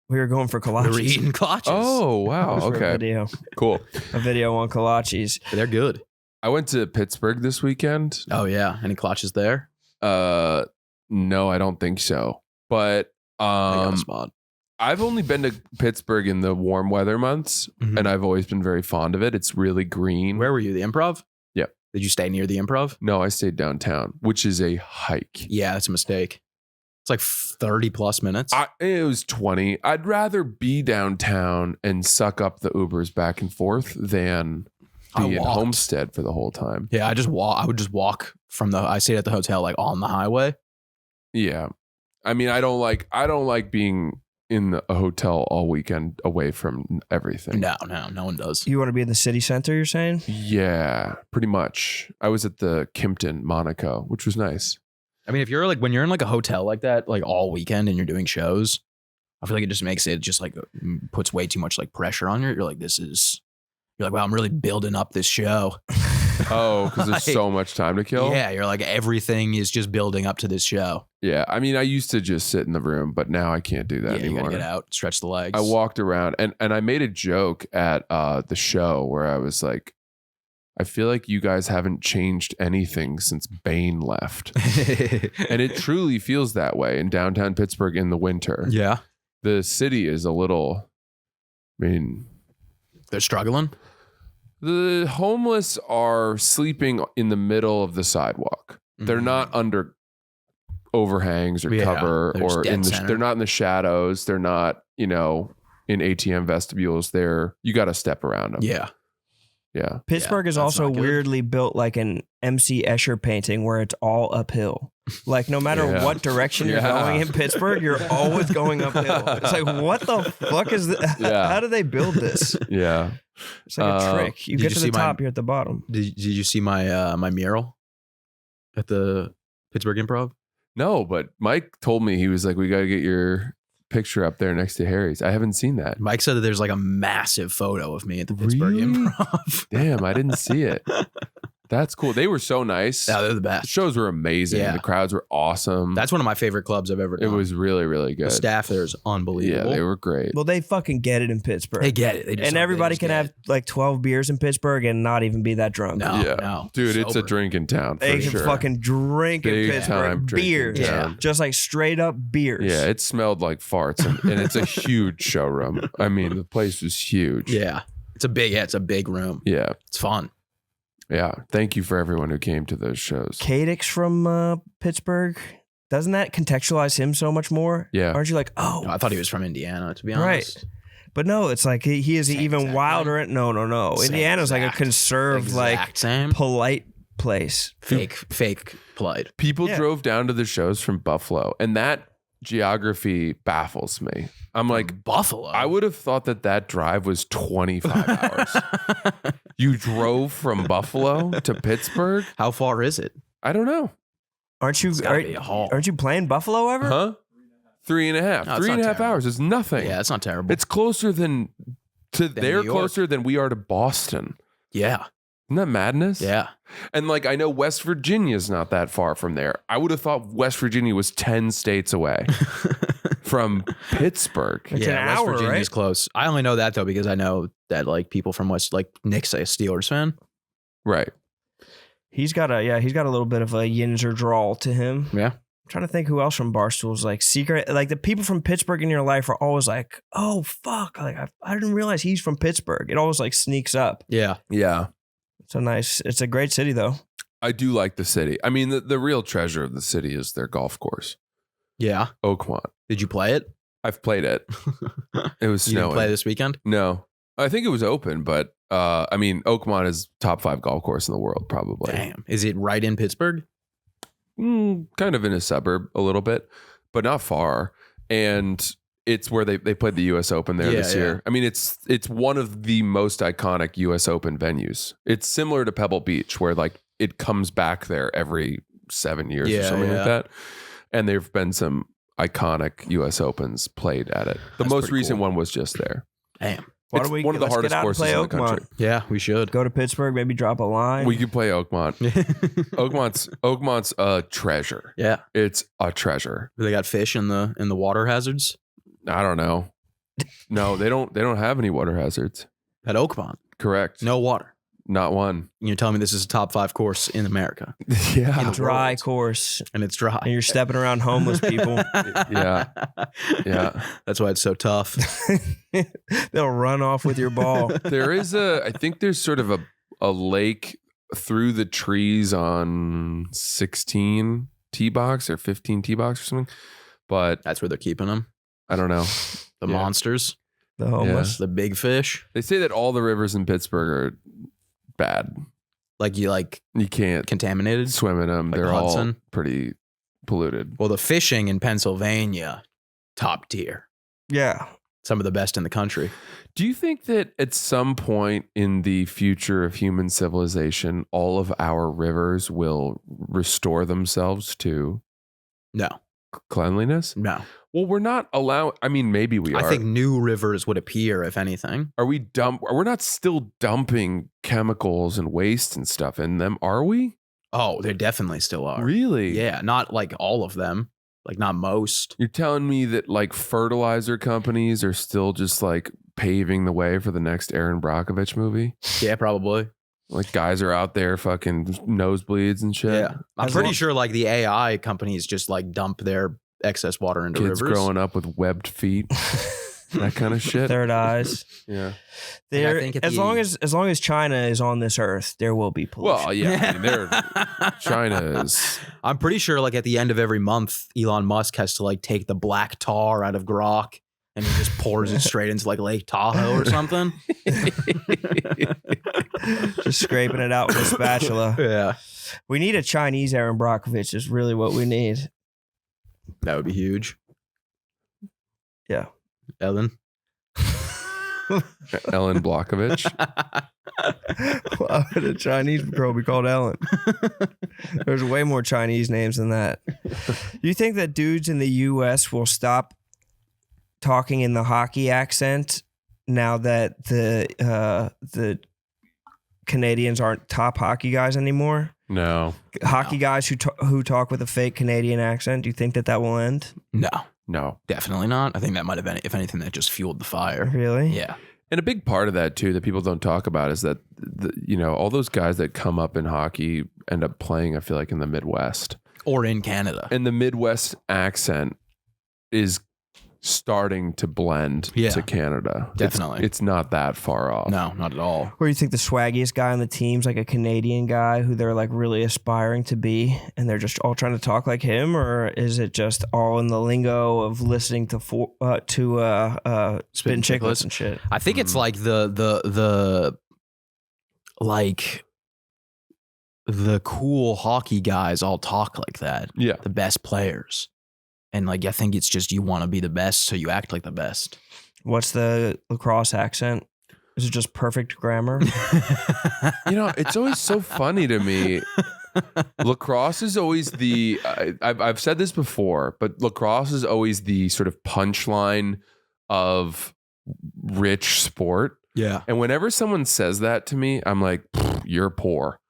We were going for We were kolaches. eating kolaches. Oh, wow. For Okay. Cool. A video on kolaches. They're good. I went to Pittsburgh this weekend. Oh yeah, any kolaches there? No, I don't think so. But They got a spot. I've only been to Pittsburgh in the warm weather months, and I've always been very fond of it. It's really green. Where were you? The Improv? Yeah. Did you stay near the Improv? No, I stayed downtown, which is a hike. Yeah, that's a mistake. It's like 30 plus minutes. It was 20. I'd rather be downtown and suck up the Ubers back and forth than be at Homestead for the whole time. Yeah, I would just walk from I stayed at the hotel like on the highway. Yeah. I mean, I don't like being in a hotel all weekend away from everything. No one does. You want to be in the city center, you're saying? Yeah, pretty much. I was at the Kimpton, Monaco, which was nice. I mean, if you're like when you're in like a hotel like that, like all weekend and you're doing shows, I feel like it just makes it just like puts way too much like pressure on you. You're like, wow, I'm really building up this show. Oh, because there's so much time to kill. Yeah, you're like everything is just building up to this show. Yeah, I mean, I used to just sit in the room, but now I can't do that anymore. You gotta get out, stretch the legs. I walked around, and I made a joke at the show where I was like, I feel like you guys haven't changed anything since Bane left. And it truly feels that way in downtown Pittsburgh in the winter. Yeah. The city is a little, I mean, They're struggling. the homeless are sleeping in the middle of the sidewalk. They're not under overhangs or cover they're just or dead center. they're not in the shadows. They're not, in ATM vestibules. You got to step around them. Yeah. Yeah. Pittsburgh is that's also not good. weirdly built like an MC Escher painting where it's all uphill. Like no matter Yeah. what direction you're going in Pittsburgh, you're always going uphill. It's like, what the fuck is this? Yeah. How do they build this? Yeah. It's like a trick. You did get you to see the my- top, you're at the bottom. Did you see my my mural at the Pittsburgh Improv? No, but Mike told me, he was like, we got to get your picture up there next to Harry's. I haven't seen that. Mike said that there's like a massive photo of me at the Pittsburgh Really? Improv. Damn, I didn't see it. That's cool. They were so nice. Yeah, they're the The best. shows were amazing. Yeah. The crowds were awesome. That's one of my favorite clubs I've ever It done. was really, really The good. staff there is Yeah, unbelievable. they were great. Well, they fucking get it in Pittsburgh. They get it. They just And don't- everybody they just can get have it. like 12 beers in Pittsburgh and not even be that drunk. No, Yeah. no. Dude, it's a Sober. drinking town for They can sure. fucking drink in Big Pittsburgh. time drinking Beers. town. Just like straight up beers. Yeah, it smelled like farts, and it's a huge showroom. I mean, the place was huge. Yeah. It's a big room. Yeah. It's fun. Yeah. Thank you for everyone who came to those shows. Kadix from Pittsburgh. Doesn't that contextualize him so much more? Yeah. Aren't you like, oh, I thought he was from Indiana, to be Right. honest. but no, it's like he is Same even exact wilder. No. Same Indiana's like a exact- conserved, like Exact same. polite place. Fake polite. People Yeah. drove down to the shows from Buffalo, and that geography baffles me. I'm like, Buffalo. I would have thought that drive was 25 hours. You drove from Buffalo to Pittsburgh? How far is it? I don't know. Aren't you? It's gotta be a haul. Aren't you playing Buffalo ever? Huh? 3.5. No, it's 3.5 not terrible. hours is nothing. Yeah, it's not terrible. It's closer than they're New York. closer than we are to Boston. Yeah. Isn't that madness? Yeah. And like, I know West Virginia is not that far from there. I would have thought West Virginia was 10 states away from Pittsburgh. It's yeah, an West hour, Virginia's right? close. I only know that though because I know that like people from West, like Nick's a Steelers fan. Right. He's got a little bit of a Yinzer drawl to him. Yeah. I'm trying to think who else from Barstool's like secret. Like the people from Pittsburgh in your life are always like, oh fuck, like I didn't realize he's from Pittsburgh. It always like sneaks up. Yeah. Yeah. It's a great city though. I do like the city. I mean, the real treasure of the city is their golf course, Yeah. Oakmont. Did you play it? I've played it. It was You didn't snowing. play this weekend? No, I think it was open, but I mean, Oakmont is top 5 golf course in the world, probably. Damn. Is it right in Pittsburgh? Kind of in a suburb a little bit, but not far. And it's where they played the U.S. Open there this Yeah, year. yeah. I mean, it's one of the most iconic U.S. Open venues. It's similar to Pebble Beach, where like it comes back there every 7 years or Yeah, something yeah. like that. And there've been some iconic U.S. Opens played at it. The That's most pretty recent cool. one was just there. Damn. It's one of the let's hardest get out and courses play in the Oakmont. country. Yeah, we should. Go to Pittsburgh, maybe drop a line. We could play Oakmont. Oakmont's a treasure. Yeah. It's a treasure. They got fish in the water hazards I don't know. No, they don't have any water hazards. at Oakmont. Correct. No water. Not one. You're telling me this is a top 5 course in America Yeah. Dry course, and it's dry. and you're stepping around homeless people. Yeah. Yeah. That's why it's so tough. They'll run off with your ball. There is I think there's sort of a lake through the trees on 16 tee box or 15 tee box or something. But That's where they're keeping them. I don't know. The Yeah. monsters, The homeless. the big fish. They say that all the rivers in Pittsburgh are bad. Like you You can't contaminated. swim in them. Like They're the all Hudson? pretty polluted. Well, the fishing in Pennsylvania, top tier. Yeah. Some of the best in the country. Do you think that at some point in the future of human civilization, all of our rivers will restore themselves to No, cleanliness? no. Well, we're not allowed. I mean, maybe we are. I think new rivers would appear, if anything. Are we we're not still dumping chemicals and waste and stuff in them, are we? Oh, they definitely still are. Really? Yeah, not like all of them. Like not most. You're telling me that like fertilizer companies are still just like paving the way for the next Aaron Brockovich movie? Yeah, probably. Like guys are out there fucking nosebleeds and shit. Yeah. I'm pretty sure like the AI companies just like dump their excess water into Kids rivers. growing up with webbed feet. That kind of shit. Third eyes. Yeah. There, think at as the- long as China is on this earth, there will be pollution. Well, yeah. I mean, China is. I'm pretty sure like at the end of every month, Elon Musk has to like take the black tar out of grok and he just pours it straight into like Lake Tahoe or something. Just scraping it out with a spatula. Yeah. We need a Chinese Aaron Brockovich is really what we need. That would be huge. Yeah. Ellen. Ellen Blockovich. Why would a Chinese girl be called Ellen? There's way more Chinese names than that. You think that dudes in the U.S. will stop talking in the hockey accent now that the Canadians aren't top hockey guys anymore? No. Hockey guys who talk with a fake Canadian accent. Do you think that will end? No. Definitely not. I think that might have been, if anything, that just fueled the fire. Really? Yeah. And a big part of that too that people don't talk about is that all those guys that come up in hockey end up playing, I feel like, in the Midwest Or in Canada. and the Midwest accent is starting to blend to Canada. Definitely. It's not that far off. No, not at all. Or you think the swaggiest guy on the team's like a Canadian guy who they're like really aspiring to be and they're just all trying to talk like him? Or is it just all in the lingo of listening to Spittin' Chicklets and shit? I think it's like the cool hockey guys all talk like that. Yeah. The best players. And like I think it's just you want to be the best, so you act like the best. What's the lacrosse accent? Is it just perfect grammar? It's always so funny to me. Lacrosse is always the I've said this before, but lacrosse is always the sort of punchline of rich sport. Yeah. And whenever someone says that to me, I'm like, you're poor.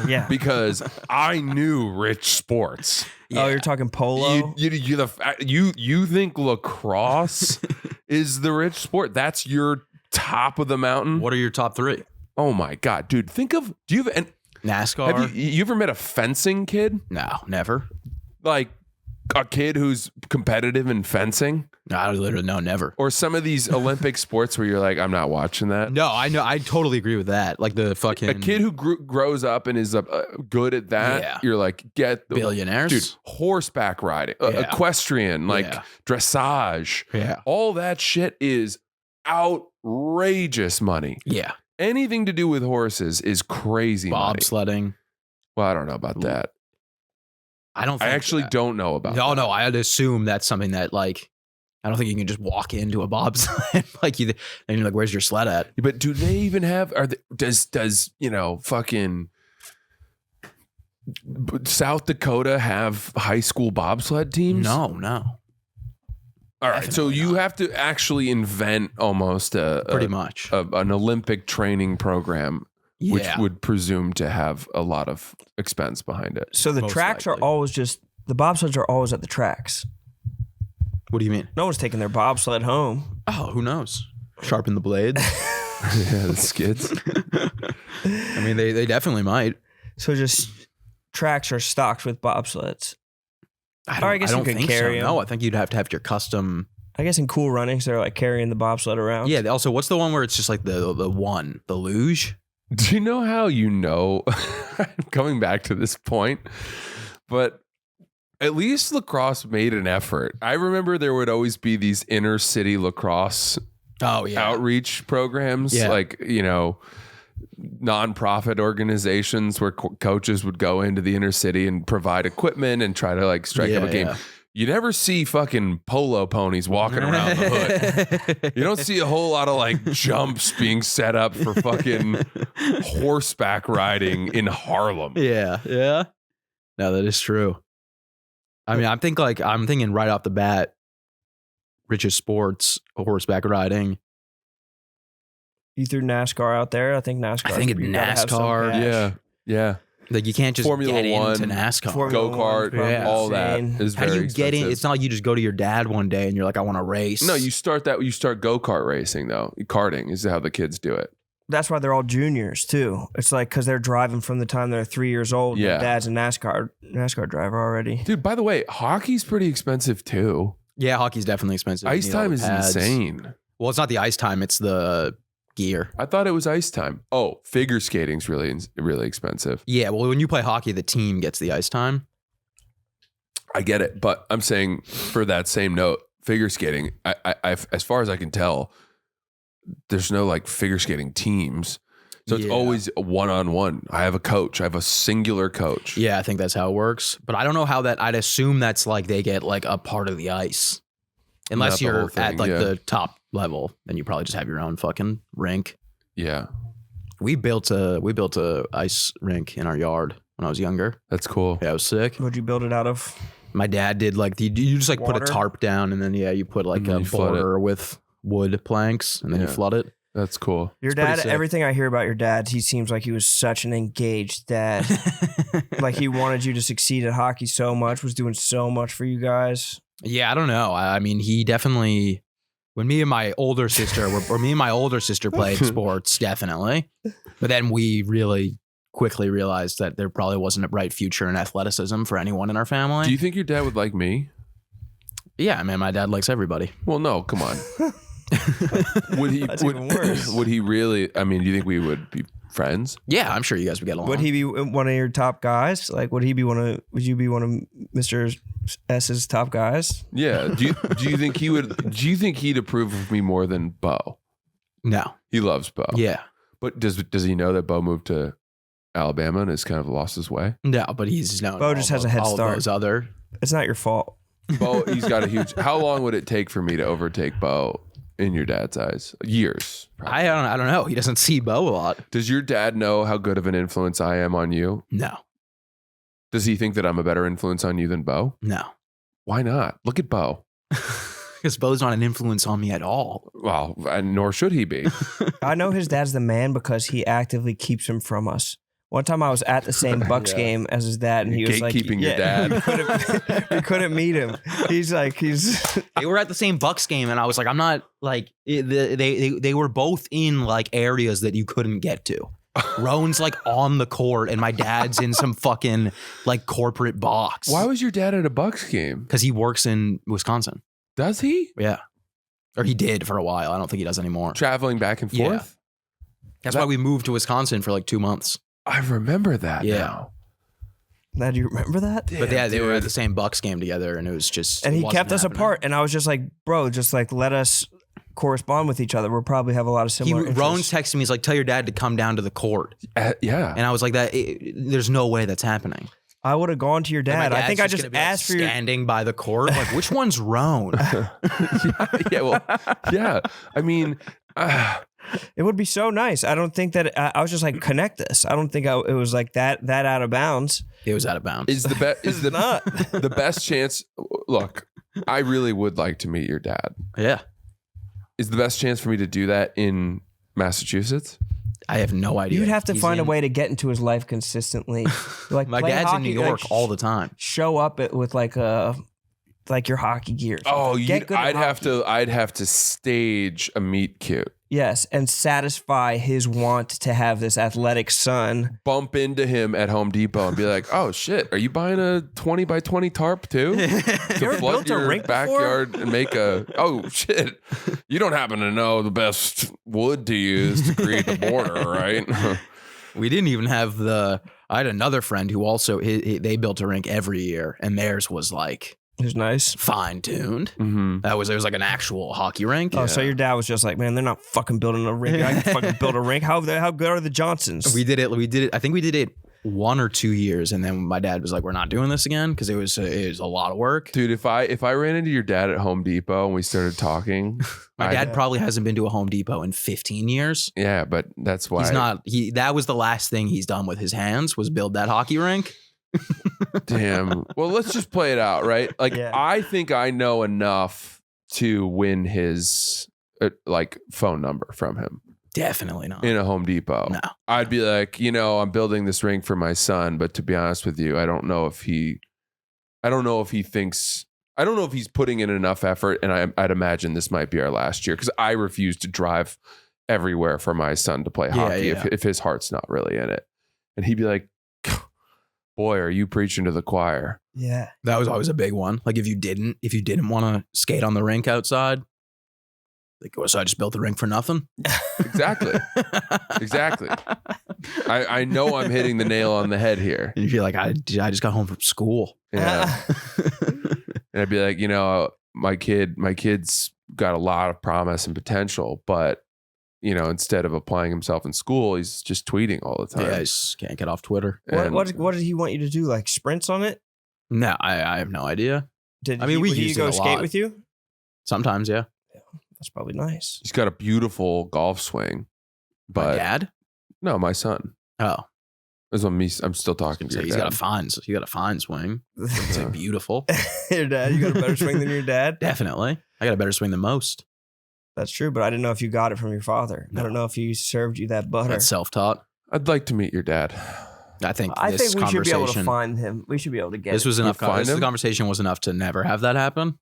Yeah. Because I knew rich sports. Oh, you're talking polo? You think lacrosse is the rich sport? That's your top of the mountain? What are your top three? Oh my God, dude. Do you have NASCAR? Have you ever met a fencing kid? No, never. Like a kid who's competitive in fencing? No, I literally no, never. Or some of these Olympic sports where you're like, I'm not watching that. No, I know. I totally agree with that. Like the fucking A kid who grows up and is good at that, Yeah. you're like, get the billionaires, dude. Horseback riding, equestrian, like dressage, all that shit is outrageous money. Yeah, anything to do with horses is crazy. Bobsledding. Well, I don't know about that. I don't. I actually don't know about. No, no. I'd assume that's something that like. I don't think you can just walk into a bobsled and you're like, "Where's your sled at?" But do they even have? Does fucking South Dakota have high school bobsled teams? No. All right, so you have to actually invent almost pretty much an Olympic training program, which would presume to have a lot of expense behind it. So the tracks are always the bobsleds are always at the tracks. What do you mean? No one's taking their bobsled home. Oh, who knows? Sharpen the blades. Yeah, the skids. I mean, they definitely might. So just tracks are stocked with bobsleds. I guess you could carry them. No, I think you'd have to have your custom. I guess in Cool Runnings, they're like carrying the bobsled around. Yeah. Also, what's the one where it's just like the luge? Do you know how I'm coming back to this point, but at least lacrosse made an effort. I remember there would always be these inner city lacrosse outreach programs, like, nonprofit organizations where coaches would go into the inner city and provide equipment and try to like strike up a game. You never see fucking polo ponies walking around the hood. You don't see a whole lot of like jumps being set up for fucking horseback riding in Harlem. Yeah. No, that is true. I mean, I'm thinking right off the bat, richest sports, horseback riding. You threw NASCAR out there. I think NASCAR. I think it's NASCAR. Yeah. Like you can't just Formula get One, into NASCAR. Go-kart, all that is very expensive. Get in? It's not like you just go to your dad one day and you're like, I want to race. No, you start go-kart racing though. Karting is how the kids do it. That's why they're all juniors too. It's like because they're driving from the time they're 3 years old. Yeah. Their dad's a NASCAR driver already. Dude, by the way, hockey's pretty expensive too. Yeah, hockey's definitely expensive. Ice You need all time the is pads. insane. Well, it's not the ice time; it's the gear. I thought it was ice time. Oh, figure skating's really expensive. Yeah, well, when you play hockey, the team gets the ice time. I get it, but I'm saying for that same note, figure skating. I as far as I can tell, there's no like figure skating teams, so it's Yeah. always a one-on-one. I have a coach. I have a singular coach. Yeah, I think that's how it works. But I don't know how that. I'd assume that's like they get like a part of the ice, unless Not the you're whole thing, at like yeah. the top level. Then you probably just have your own fucking rink. Yeah, We built a ice rink in our yard when I was younger. that's cool. Yeah, it was sick. What'd you build it out of? My dad did like you just like put Water? a tarp down and then you put like And then a you flood it. border with wood planks and then you Yeah. flood it. That's cool. Your It's pretty dad, sick. everything I hear about your dad, he seems like he was such an engaged dad. Like he wanted you to succeed at hockey so much, was doing so much for you guys. Yeah, I don't know. I mean, he definitely when me and my older sister played sports, definitely. But then we really quickly realized that there probably wasn't a bright future in athleticism for anyone in our family. Do you think your dad would like me? Yeah, man, my dad likes everybody. Well, no. Come on. Would he? That's even worse. Would he really? I mean, do you think we would be friends? Yeah, I'm sure you guys would get along. Would he be one of your top guys? Like, would you be one of Mr. S's top guys? Yeah. Do you think he would? Do you think he'd approve of me more than Bo? No. He loves Bo. Yeah. But does he know that Bo moved to Alabama and has kind of lost his way? No, but he's known. Bo just has a head all of start. Those other. It's not your fault. Bo, he's got a huge. How long would it take for me to overtake Bo in your dad's eyes? Years. Probably. I don't know. He doesn't see Bo a lot. Does your dad know how good of an influence I am on you? No. Does he think that I'm a better influence on you than Bo? No. Why not? Look at Bo. Because Bo's not an influence on me at all. Well, and nor should he be. I know his dad's the man because he actively keeps him from us. One time I was at the same Bucks Yeah. game as his dad, and he was like, Gatekeeping your dad. we couldn't meet him. He's They were at the same Bucks game, and I was like, I'm not like they were both in like areas that you couldn't get to. Roan's like on the court, and my dad's in some fucking like corporate box. Why was your dad at a Bucks game? Because he works in Wisconsin. Does he? Yeah, or he did for a while. I don't think he does anymore. Traveling back and Yeah. forth? That's why we moved to Wisconsin for like 2 months. I remember that Yeah. now. Now, do you remember that? But yeah, they were at dude. the same Bucks game together, and it was just. And it he wasn't kept us happening. apart, and I was just like, bro, just like let us correspond with each other. We'll probably have a lot of similar Roan's interests. texting me. He's like, "Tell your dad to come down to the court," Yeah. and I was like, there's no way that's happening." I would have gone to your And my dad. I dad's think I gonna just be, like, asked for your. standing by the court. Like, which one's Roan? Yeah. Well, yeah. I mean, It would be so nice. I don't think that I was just like connect this. I don't think it was like that out of bounds. It was out of bounds. is the Not. the best chance? Look, I really would like to meet your dad. Yeah, Is the best chance for me to do that in Massachusetts? I have no idea. You'd have to He's find a in- way to get into his life consistently. Like My play dad's hockey, in New York like, all the time. Show up with like your hockey gear. Oh, Get good at I'd have to stage a meet cute. Yes, and satisfy his want to have this athletic son. Bump into him at Home Depot and be like, "Oh shit, are you buying a 20 by 20 tarp too? To ever flood built a your rink before? backyard and make a oh shit. You don't happen to know the best wood to use to create the border, right?" We didn't even have the. I had another friend who also they built a rink every year, and theirs was like It was nice. fine tuned. Mm-hmm. It was like an actual hockey rink. Oh, so your dad was just like, man, they're not fucking building a rink. I can fucking build a rink. How good are the Johnsons? We did it. I think we did it 1 or 2 years, and then my dad was like, "We're not doing this again," because it was a lot of work. Dude, if I ran into your dad at Home Depot and we started talking, My dad probably hasn't been to a Home Depot in 15 years. yeah, but that's why He's not. That was the last thing he's done with his hands was build that hockey rink. Damn. Well, let's just play it out, right? Like, Yeah. I think I know enough to win his like phone number from him Definitely not. in a Home Depot. No. I'd be like, I'm building this rink for my son, but to be honest with you, I don't know if he's putting in enough effort, and I'd imagine this might be our last year because I refuse to drive everywhere for my son to play hockey if his heart's not really in it. And he'd be like, boy, are you preaching to the choir? Yeah. That was always a big one. Like if you didn't want to skate on the rink outside, like, oh, so I just built the rink for nothing? Exactly. I know I'm hitting the nail on the head here. And you feel like I just got home from school. Yeah. And I'd be like, my kid's got a lot of promise and potential, but instead of applying himself in school, he's just tweeting all the time. Yeah, he just can't get off Twitter. What did he want you to do? Like sprints on it? No, I have no idea. Would he go skate with you? Sometimes, yeah. That's probably nice. He's got a beautiful golf swing. But my dad? No, my son. Oh. I'm still talking to your he's dad. He's got a fine swing. It's beautiful. Your dad, you got a better swing than your dad? Definitely. I got a better swing than most. That's true, but I didn't know if you got it from your father. No. I don't know if he served you that butter. That's self-taught. I'd like to meet your dad. I think we should be able to find him. We should be able to get this was enough. This conversation was enough to never have that happen.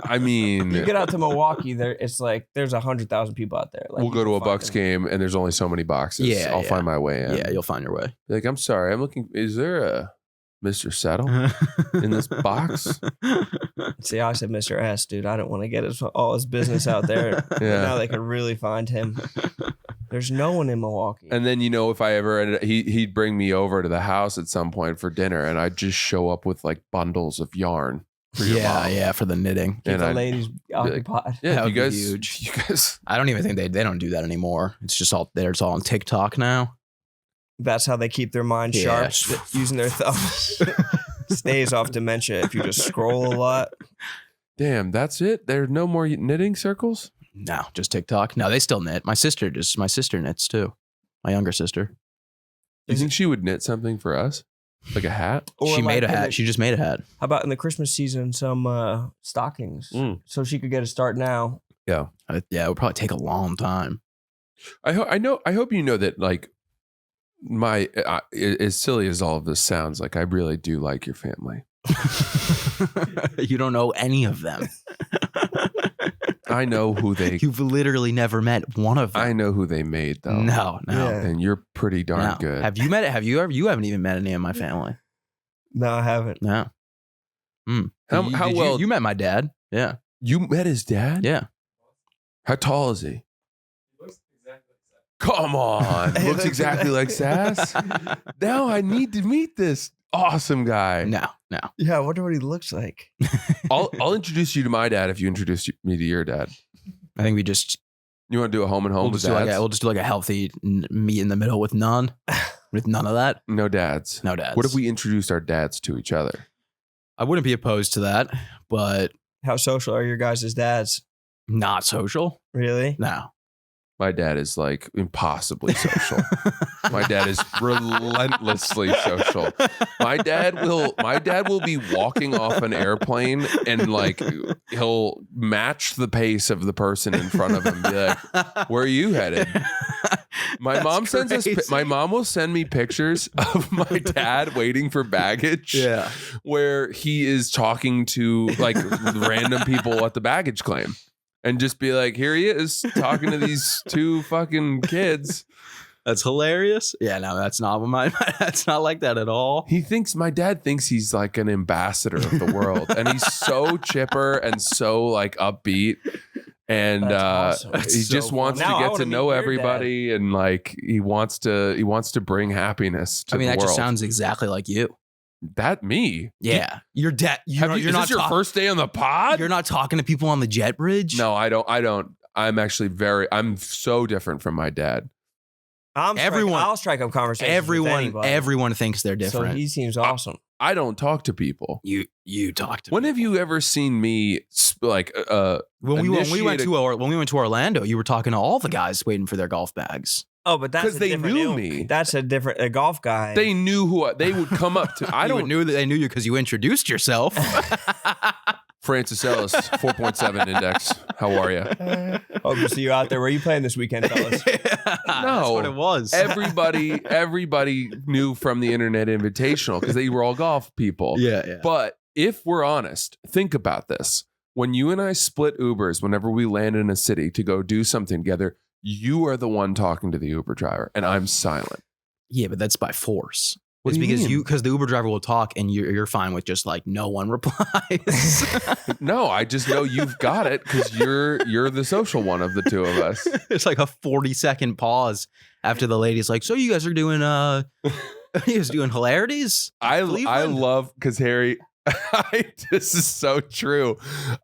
I mean, you get out to Milwaukee, there's 100,000 people out there. Like, we'll go to a Bucks game and there's only so many boxes. Yeah, I'll find my way in. Yeah, you'll find your way. Like, I'm sorry, I'm looking. Is there a Mr. Settle in this box? See, I said Mr. S, dude. I don't want to get all his business out there. Yeah. Now they can really find him. There's no one in Milwaukee. And then, if I ever, he'd bring me over to the house at some point for dinner, and I'd just show up with like bundles of yarn. For your mom. Yeah, for the knitting. Get the ladies occupied. Like, yeah, you guys. I don't even think they don't do that anymore. It's just all there. It's all on TikTok now. That's how they keep their mind sharp, using their thumbs. Stays off dementia if you just scroll a lot. Damn, that's it? There's no more knitting circles? No, just TikTok. No, they still knit. My sister knits too. My younger sister. Do you think she would knit something for us? Like a hat? She made a hat. She just made a hat. How about in the Christmas season, some stockings? So she could get a start now. Yeah. Yeah, it would probably take a long time. I hope you know that, like, as silly as all of this sounds, like, I really do like your family. You don't know any of them. I know who You've literally never met one of them. I know who they made, though. No. Yeah. And you're pretty darn good. Have you met it? You haven't even met any of my family. No, I haven't. No. How well you met my dad? Yeah. You met his dad? Yeah. How tall is he? He looks exactly like Sass. Come on. Looks exactly like Sass? Now I need to meet this awesome guy. No. Yeah, I wonder what he looks like. I'll introduce you to my dad if you introduce me to your dad. I think we just... You want to do a home and home we'll with just dads? We'll just do like a healthy meet in the middle with none. With none of that. No dads. No dads. What if we introduced our dads to each other? I wouldn't be opposed to that, but... How social are your guys' dads? Not social. Really? No. My dad is like impossibly social. My dad is relentlessly social. My dad will be walking off an airplane and like he'll match the pace of the person in front of him. Be like, "Where are you headed?" My mom will send me pictures of my dad waiting for baggage. Yeah. Where he is talking to like random people at the baggage claim. And just be like, here he is talking to these two fucking kids. That's hilarious. Yeah, no, that's not that's not like that at all. My dad thinks he's like an ambassador of the world. And he's so chipper and so like upbeat. And awesome. He just wants to get to know everybody. And like he wants to bring happiness to the world. That just sounds exactly like you. That me? Yeah. Your dad. Is this your first day on the pod? You're not talking to people on the jet bridge? No, I don't. I'm so different from my dad. I'll strike up conversations with anybody. Everyone thinks they're different. So he seems awesome. I don't talk to people. You talk to When people. have you ever seen me like when we went to Orlando, you were talking to all the guys waiting for their golf bags. Oh, but that's because they knew me. That's a golf guy. They knew they would come up to. Knew that they knew you because you introduced yourself. Francis Ellis, 4.7 index. How are you? Hope to see you out there. Where are you playing this weekend, fellas? No, that's what it was. Everybody knew from the Internet Invitational because they were all golf people. Yeah. But if we're honest, think about this. When you and I split Ubers, whenever we land in a city to go do something together, you are the one talking to the Uber driver and I'm silent. Yeah, but that's by force. What It's do you because mean? because the Uber driver will talk and you're fine with just like no one replies. No, I just know you've got it because you're the social one of the two of us. It's like a 40-second pause after the lady's like, so you guys are doing you guys doing hilarities? I Cleveland? love because Harry, this is so true.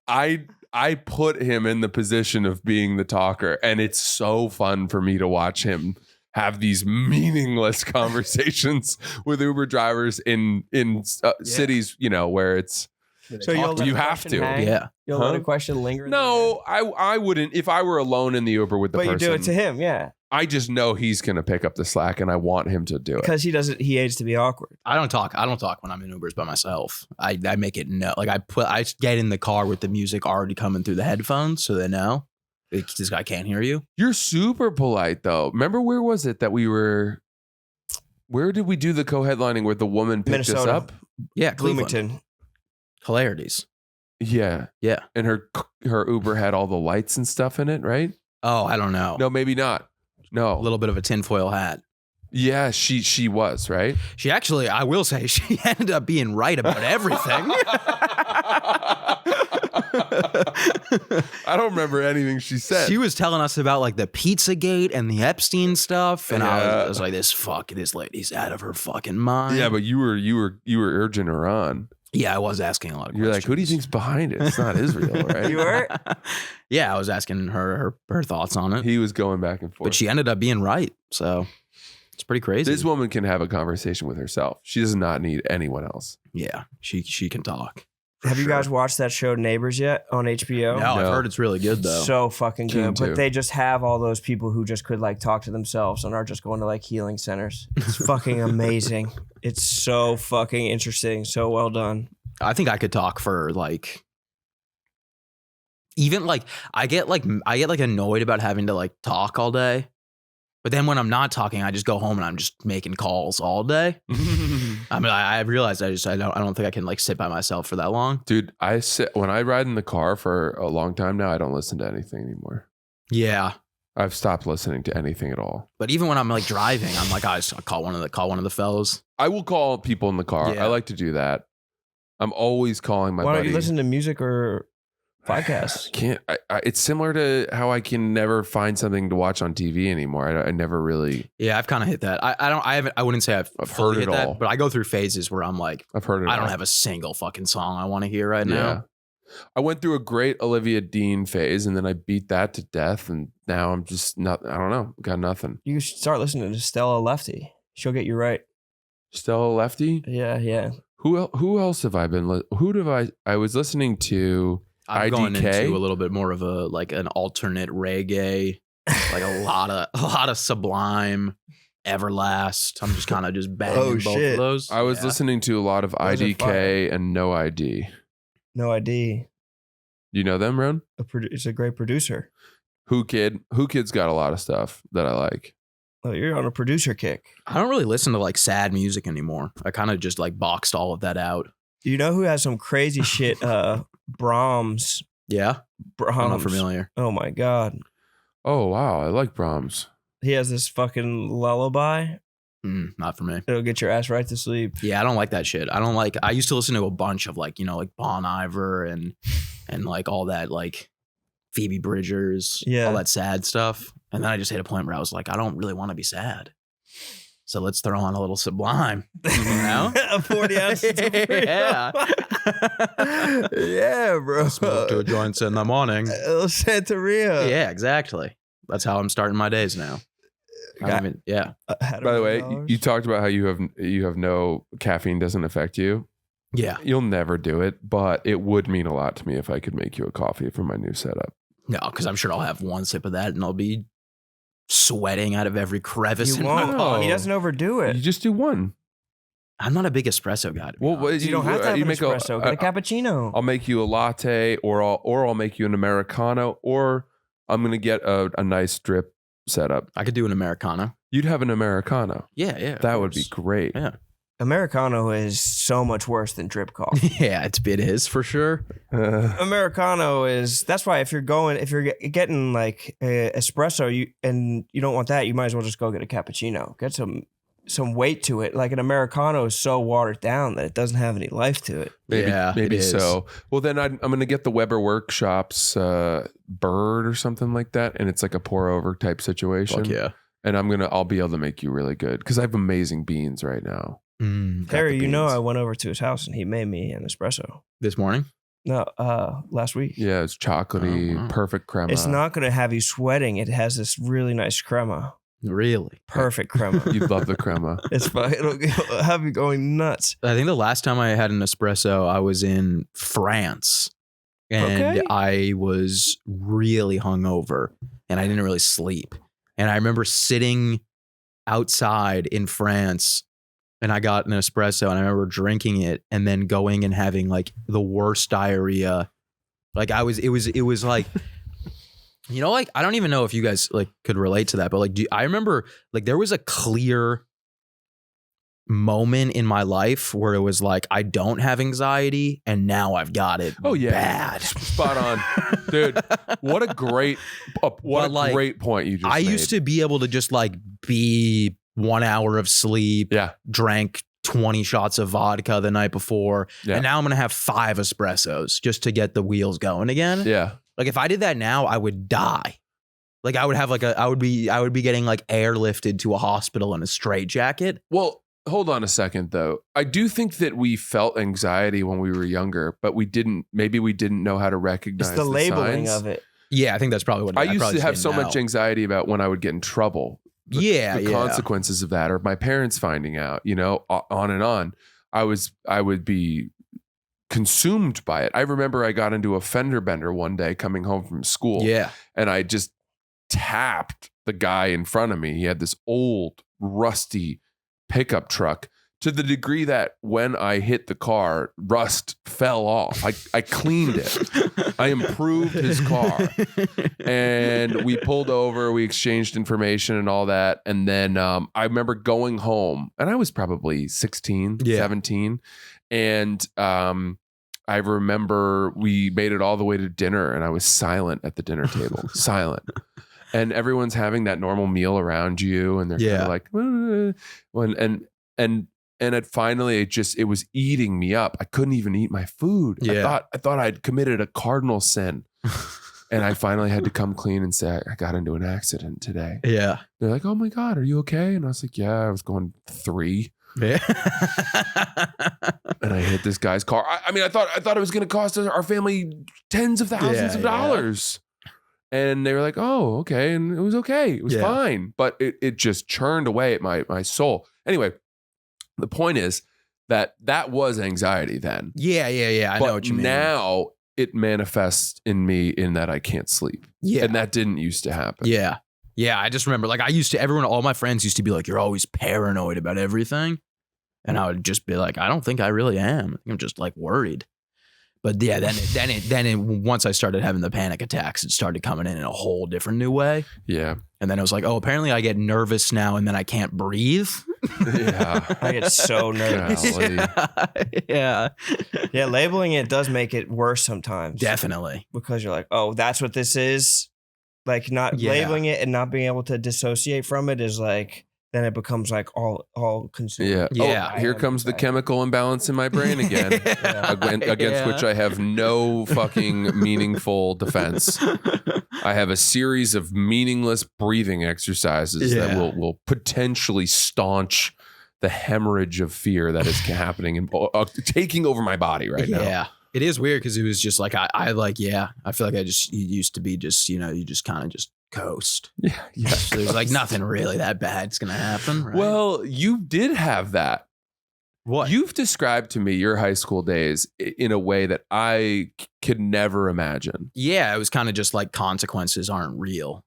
I put him in the position of being the talker, and it's so fun for me to watch him have these meaningless conversations with Uber drivers in cities, where it's So you'll let you a have question to. hang? Yeah. You'll let a question linger. No, I wouldn't. If I were alone in the Uber with the but person, you do it to him, yeah, I just know he's going to pick up the slack, and I want him to do it. because he doesn't. He hates to be awkward. I don't talk when I'm in Ubers by myself. I make it no. Like I get in the car with the music already coming through the headphones, so they know this guy can't hear you. You're super polite, though. Remember, where was it that we were? Where did we do the co-headlining where the woman picked us Minnesota. up? Yeah, Cleveland. Bloomington. Hilarities. Yeah. Yeah. And her Uber had all the lights and stuff in it, right? Oh, I don't know. No, maybe not. No. A little bit of a tinfoil hat. Yeah, she was, right? She actually, I will say, she ended up being right about everything. I don't remember anything she said. She was telling us about like the Pizzagate and the Epstein stuff, and Yeah. I was like, this lady's out of her fucking mind. Yeah, but you were urging her on. Yeah, I was asking a lot of You're questions. like, who do you think's behind it? It's not Israel, right? You were? Yeah, I was asking her thoughts on it, He was going back and forth. but she ended up being right. So it's pretty crazy. This woman can have a conversation with herself. She does not need anyone else. Yeah, she can talk. for Have you sure. guys watched that show Neighbors yet on HBO? No, I've No. heard it's really good though. So fucking Keen good. to. But they just have all those people who just could like talk to themselves and are just going to like healing centers. It's fucking amazing. It's so fucking interesting. So well done. I think I could talk for like, even like I get like annoyed about having to like talk all day. But then when I'm not talking, I just go home and I'm just making calls all day. I mean, I realized I don't think I can like sit by myself for that long. Dude, when I ride in the car for a long time now, I don't listen to anything anymore. Yeah. I've stopped listening to anything at all. But even when I'm like driving, I'm like, I'll call one of the fellows. I will call people in the car. Yeah. I like to do that. I'm always calling my Why buddy. don't you listen to music or podcasts? Can't. It's similar to how I can never find something to watch on TV anymore. I never really. Yeah, I've kind of hit that. I wouldn't say I've heard fully it hit that, all. but I go through phases where I'm like, I've heard it. I don't all. have a single fucking song I want to hear right Yeah. now. I went through a great Olivia Dean phase, and then I beat that to death, and now I'm just not. I don't know. Got nothing. You should start listening to Stella Lefty. She'll get you right. Stella Lefty. Yeah, yeah. Who else have I been? I was listening to. I'm going IDK? into a little bit more of a like an alternate reggae, like a lot of Sublime, Everlast. I'm just kind of just banging Oh, both shit. of those. I was Yeah. listening to a lot of Those are fire. IDK and No ID. No ID. You know them, Ron? It's a great producer. Who Kid's got a lot of stuff that I like. Oh, you're on a producer kick. I don't really listen to like sad music anymore. I kind of just like boxed all of that out. You know who has some crazy shit? Brahms. Yeah, Brahms. I'm not familiar. Oh my god. Oh wow, I like Brahms. He has this fucking lullaby. Not for me. It'll get your ass right to sleep. Yeah, I don't like that shit. I used to listen to a bunch of like, like Bon Iver and like all that like Phoebe Bridgers, Yeah. all that sad stuff. And then I just hit a point where I was like, I don't really want to be sad. So let's throw on a little Sublime. You know? 40 ounces of freedom. Yeah. Yeah, bro. Smoke two joints in the morning. El Santeria. Yeah, exactly. That's how I'm starting my days now. Got- Yeah. By the way, you talked about how you have no caffeine doesn't affect you. Yeah. You'll never do it, but it would mean a lot to me if I could make you a coffee for my new setup. No, because I'm sure I'll have one sip of that and I'll be sweating out of every crevice You in my won't. body. He doesn't overdo it. You just do one. I'm not a big espresso guy. to be Well, honest. You don't have to have an make espresso. Get a cappuccino. I'll make you a latte, or I'll make you an Americano, or I'm gonna get a nice drip setup. I could do an Americano. You'd have an Americano. Yeah, yeah. of That would be course. great. Yeah. Americano is so much worse than drip coffee. Yeah, it is for sure. Americano is, that's why if you're getting like espresso, you don't want that, you might as well just go get a cappuccino. Get some weight to it. Like an Americano is so watered down that it doesn't have any life to it. Maybe so. Well, then I'm going to get the Weber Workshops Bird or something like that, and it's like a pour over type situation. Fuck yeah. And I'll be able to make you really good because I have amazing beans right now. Harry, I went over to his house and he made me an espresso. This morning? No, last week. Yeah, it's chocolatey, perfect crema. It's not going to have you sweating. It has this really nice crema. Really? Perfect crema. You'd love the crema. It's fine. It'll have you going nuts. I think the last time I had an espresso, I was in France. And I was really hungover and I didn't really sleep. And I remember sitting outside in France and I got an espresso and I remember drinking it and then going and having like the worst diarrhea. Like it was like, like, I don't even know if you guys like could relate to that, but like, I remember like there was a clear moment in my life where it was like, I don't have anxiety and now I've got it. Oh yeah. Bad. Spot on. Dude, what a great point you just I made. used to be able to just like be 1 hour of sleep, drank 20 shots of vodka the night before, and now I'm going to have 5 espressos just to get the wheels going again. Yeah. Like if I did that now, I would die. Like I would have I would be getting like airlifted to a hospital in a straitjacket. Well, hold on a second though. I do think that we felt anxiety when we were younger, but we didn't know how to recognize the labeling signs of it. Yeah, I think that's probably what I used to have so much anxiety about when I would get in trouble. The consequences of that, or my parents finding out, on and on. I would be consumed by it. I remember I got into a fender bender one day coming home from school. Yeah. And I just tapped the guy in front of me. He had this old, rusty pickup truck to the degree that when I hit the car, rust fell off. I cleaned it. I improved his car. And we pulled over, we exchanged information and all that. And then I remember going home, and I was probably 16, 17. And I remember we made it all the way to dinner and I was silent at the dinner table, silent. And everyone's having that normal meal around you. And they're kind of like, and it finally, it was eating me up. I couldn't even eat my food. Yeah. I thought I'd committed a cardinal sin. And I finally had to come clean and say, I got into an accident today. Yeah. They're like, oh my God, are you okay? And I was like, yeah, I was going 3. Yeah. And I hit this guy's car. I mean, I thought it was going to cost our family tens of thousands of dollars. And they were like, oh, okay. And it was okay. It was fine. But it just churned away at my soul. Anyway, the point is that was anxiety then. Yeah. I know what you mean. Now it manifests in me in that I can't sleep. Yeah. And that didn't used to happen. Yeah. Yeah. I just remember like all my friends used to be like, you're always paranoid about everything. And I would just be like, I don't think I really am. I think I'm just like worried. But yeah, then once I started having the panic attacks, it started coming in a whole different new way. Yeah. And then it was like, oh, apparently I get nervous now and then I can't breathe. Yeah. I get so nervous. Yeah. Yeah. Labeling it does make it worse sometimes. Definitely. Because you're like, oh, that's what this is. Like not labeling it and not being able to dissociate from it is like, then it becomes like all consuming. Yeah. Oh, here comes the chemical imbalance in my brain again, against which I have no fucking meaningful defense. I have a series of meaningless breathing exercises that will potentially staunch the hemorrhage of fear that is happening and taking over my body right now. Yeah. It is weird because it was just like, I feel like you used to be just, you just kind of just coast. Yeah. So there's like nothing really that bad's gonna happen. Right? Well, you did have that. What? You've described to me your high school days in a way that I could never imagine. Yeah, it was kind of just like consequences aren't real.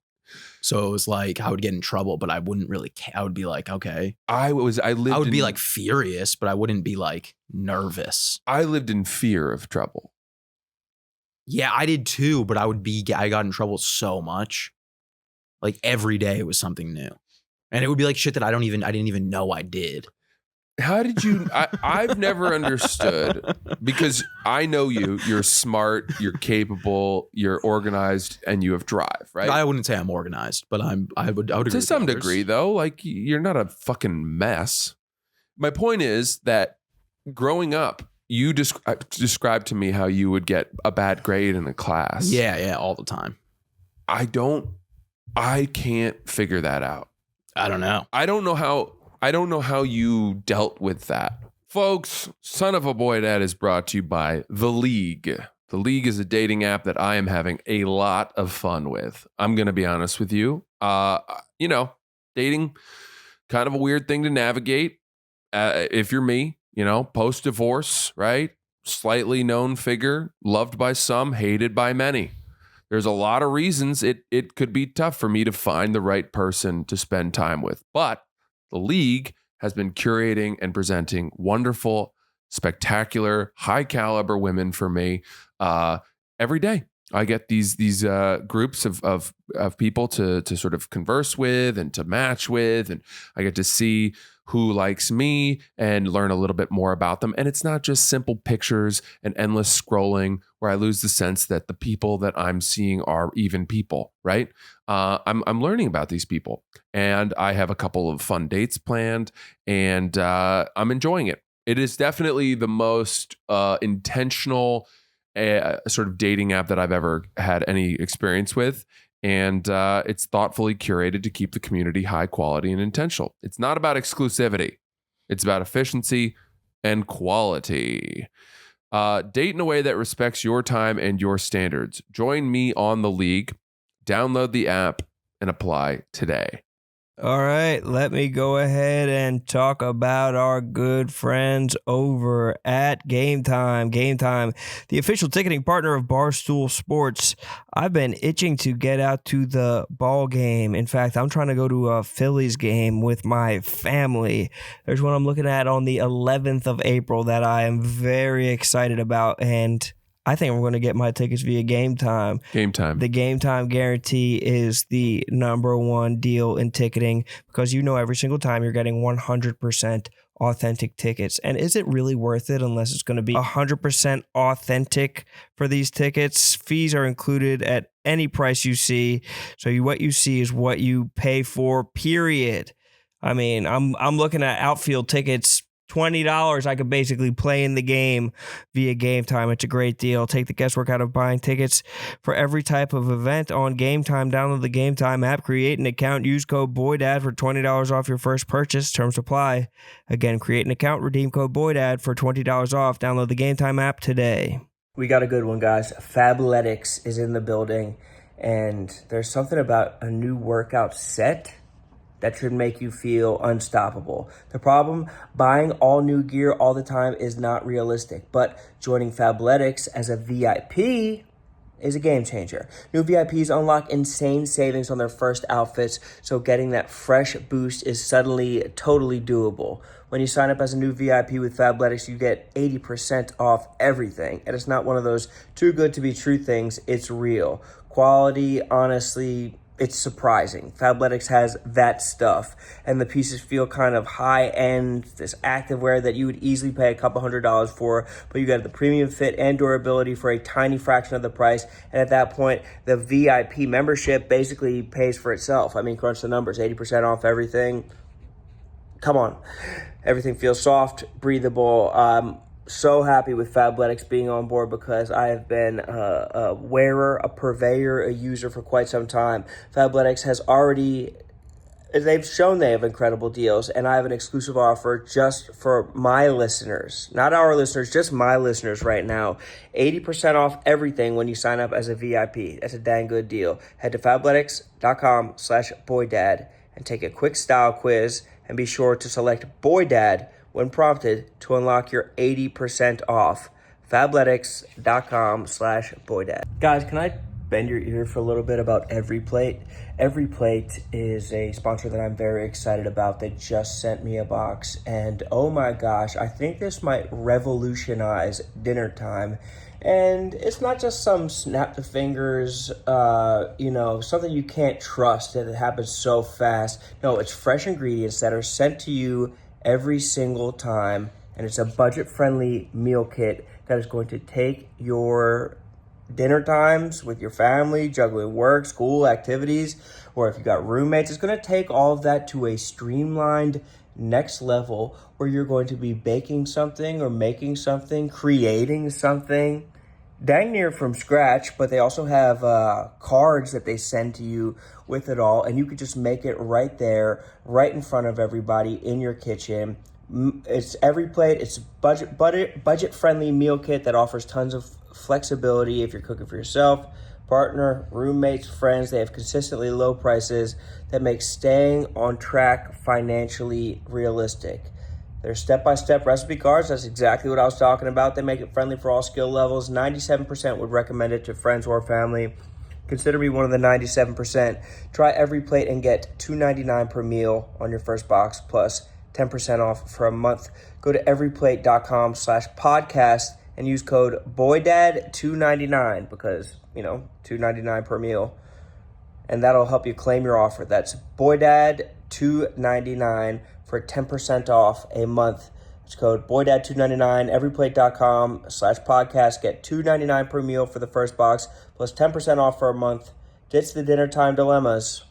So it was like I would get in trouble, but I wouldn't really I would be like, okay. I would be like furious, but I wouldn't be like nervous. I lived in fear of trouble. Yeah, I did too, but I got in trouble so much. Like every day it was something new. And it would be like shit that I didn't even know I did. How did you? I've never understood, because I know you're smart, you're capable, you're organized, and you have drive, right? I wouldn't say I'm organized, but I would agree To with some others. degree, though. Like, you're not a fucking mess. My point is that growing up, you described to me how you would get a bad grade in a class. Yeah, all the time. I can't figure that out. I don't know. I don't know how you dealt with that. Folks, Son of a Boy Dad is brought to you by The League. The League is a dating app that I am having a lot of fun with. I'm going to be honest with you. Dating, kind of a weird thing to navigate. If you're me, post-divorce, right? Slightly known figure, loved by some, hated by many. There's a lot of reasons it could be tough for me to find the right person to spend time with. But The League has been curating and presenting wonderful, spectacular, high caliber women for me every day. I get these groups of people to sort of converse with and to match with, and I get to see who likes me and learn a little bit more about them. And it's not just simple pictures and endless scrolling where I lose the sense that the people that I'm seeing are even people, right? I'm learning about these people, and I have a couple of fun dates planned, and I'm enjoying it. It is definitely the most intentional sort of dating app that I've ever had any experience with. And it's thoughtfully curated to keep the community high quality and intentional. It's not about exclusivity. It's about efficiency and quality. Date in a way that respects your time and your standards. Join me on The League. Download the app and apply today. All right, let me go ahead and talk about our good friends over at Game Time. Game Time, the official ticketing partner of Barstool Sports. I've been itching to get out to the ball game. In fact, I'm trying to go to a Phillies game with my family. There's one I'm looking at on the 11th of April that I am very excited about, and I think I'm going to get my tickets via Game Time. Game Time. The Game Time guarantee is the number one deal in ticketing, because every single time you're getting 100% authentic tickets. And is it really worth it unless it's going to be 100% authentic for these tickets? Fees are included at any price you see. So what you see is what you pay for, period. I mean, I'm looking at outfield tickets. $20, I could basically play in the game via Game Time. It's a great deal. Take the guesswork out of buying tickets for every type of event on Game Time. Download the Game Time app, create an account, use code BOYDAD for $20 off your first purchase. Terms apply. Again, create an account, redeem code BOYDAD for $20 off. Download the Game Time app today. We got a good one, guys. Fabletics is in the building, and there's something about a new workout set that should make you feel unstoppable. The problem, buying all new gear all the time is not realistic, but joining Fabletics as a VIP is a game changer. New VIPs unlock insane savings on their first outfits, so getting that fresh boost is suddenly totally doable. When you sign up as a new VIP with Fabletics, you get 80% off everything, and it's not one of those too good to be true things, it's real. Quality, honestly, it's surprising. Fabletics has that stuff, and the pieces feel kind of high-end, this activewear that you would easily pay a couple $100s for, but you got the premium fit and durability for a tiny fraction of the price, and at that point, the VIP membership basically pays for itself. I mean, crunch the numbers, 80% off everything. Come on. Everything feels soft, breathable. So happy with Fabletics being on board, because I have been a wearer, a purveyor, a user for quite some time. Fabletics has already, they've shown they have incredible deals, and I have an exclusive offer just for my listeners. Not our listeners, just my listeners right now. 80% off everything when you sign up as a VIP. That's a dang good deal. Head to fabletics.com/boydad and take a quick style quiz, and be sure to select BoyDad when prompted to unlock your 80% off. Fabletics.com/boydad. Guys, can I bend your ear for a little bit about Every Plate? Every Plate is a sponsor that I'm very excited about. They just sent me a box, and oh my gosh, I think this might revolutionize dinner time. And it's not just some snap the fingers, something you can't trust that it happens so fast. No, it's fresh ingredients that are sent to you every single time. And it's a budget-friendly meal kit that is going to take your dinner times with your family, juggling work, school, activities, or if you got roommates. It's going to take all of that to a streamlined next level where you're going to be baking something or making something, creating something dang near from scratch. But they also have cards that they send to you with it all, and you could just make it right there, right in front of everybody in your kitchen. It's every plate. It's budget friendly meal kit that offers tons of flexibility if you're cooking for yourself, partner, roommates, friends. They have consistently low prices that make staying on track financially realistic. Their step-by-step recipe cards, that's exactly what I was talking about. They make it friendly for all skill levels. 97% would recommend it to friends or family. Consider me one of the 97%. Try every plate and get $2.99 per meal on your first box, plus 10% off for a month. Go to everyplate.com/podcast and use code BOYDAD299 because, $2.99 per meal. And that'll help you claim your offer. That's BOYDAD299 for 10% off a month. It's code BOYDAD299, everyplate.com/podcast. Get $2.99 per meal for the first box, plus 10% off for a month. Ditch the dinner time dilemmas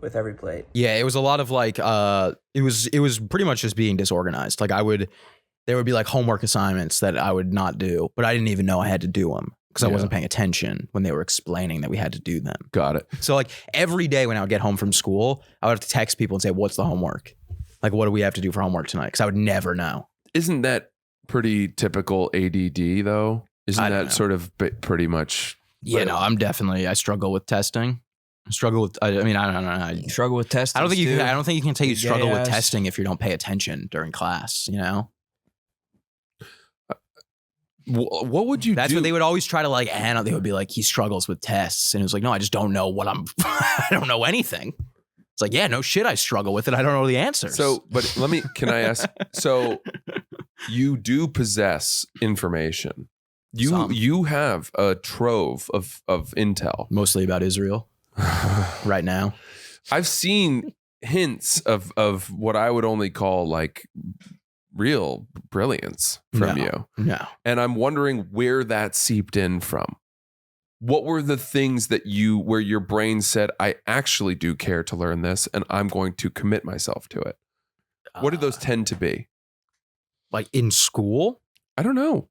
with Every Plate. Yeah, it was a lot of like, it was pretty much just being disorganized. Like there would be like homework assignments that I would not do, but I didn't even know I had to do them because I wasn't paying attention when they were explaining that we had to do them. Got it. So like every day when I would get home from school, I would have to text people and say, what's the homework? Like, what do we have to do for homework tonight? Because I would never know. Isn't that pretty typical ADD though? Isn't that sort of pretty much? Yeah, no, I struggle with testing. I struggle with testing. You struggle with testing. I don't think you can say you struggle with testing if you don't pay attention during class, What would you do? That's what they would always try to like, they would be like, he struggles with tests. And it was like, no, I just don't know I don't know anything. It's like, yeah, no shit, I struggle with it. I don't know the answers. So, but can I ask, so you do possess information. You have a trove of intel. Mostly about Israel right now. I've seen hints of what I would only call like real brilliance from you. No. And I'm wondering where that seeped in from. What were the things where your brain said, I actually do care to learn this and I'm going to commit myself to it? What did those tend to be? Like in school? I don't know.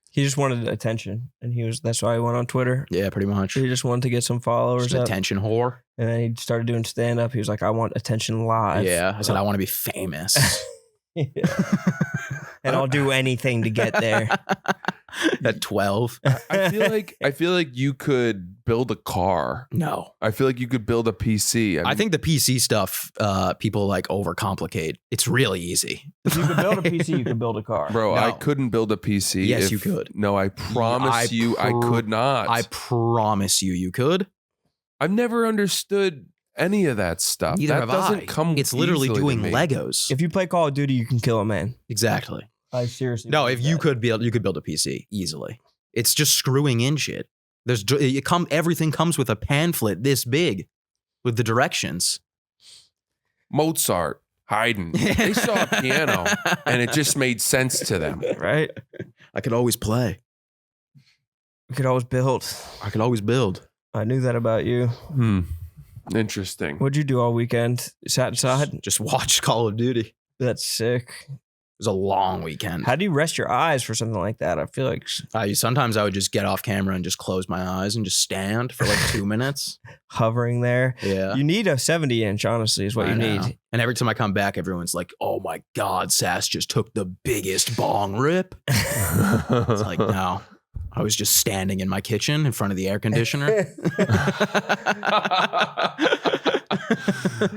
He just wanted attention, and that's why he went on Twitter. Yeah, pretty much. He just wanted to get some followers. Just an attention whore. And then he started doing stand-up. He was like, I want attention live. Yeah, I said, I want to be famous. And I'll do anything to get there. At 12. I feel like you could build a car. No. I feel like you could build a PC. I think the PC stuff, people like overcomplicate. It's really easy. If you could build a PC, you could build a car. Bro, No. I couldn't build a PC. Yes, you could. No, I promise I could not. I promise you could. I've never understood any of that stuff. Neither that have doesn't I. come It's literally easily doing to me. Legos. If you play Call of Duty, you can kill a man. Exactly. I seriously. No, if you could build a PC easily. It's just screwing in shit. Everything comes with a pamphlet this big with the directions. Mozart, Haydn, they saw a piano and it just made sense to them. Right? I could always play. You could always build. I could always build. I knew that about you. Interesting. What'd you do all weekend? Sat inside? Just watch Call of Duty. That's sick. It was a long weekend. How do you rest your eyes for something like that? I feel like Sometimes I would just get off camera and just close my eyes and just stand for like 2 minutes. Hovering there. Yeah. You need a 70-inch, honestly, is what you need. And every time I come back, everyone's like, oh my God, Sass just took the biggest bong rip. It's like, no. I was just standing in my kitchen in front of the air conditioner.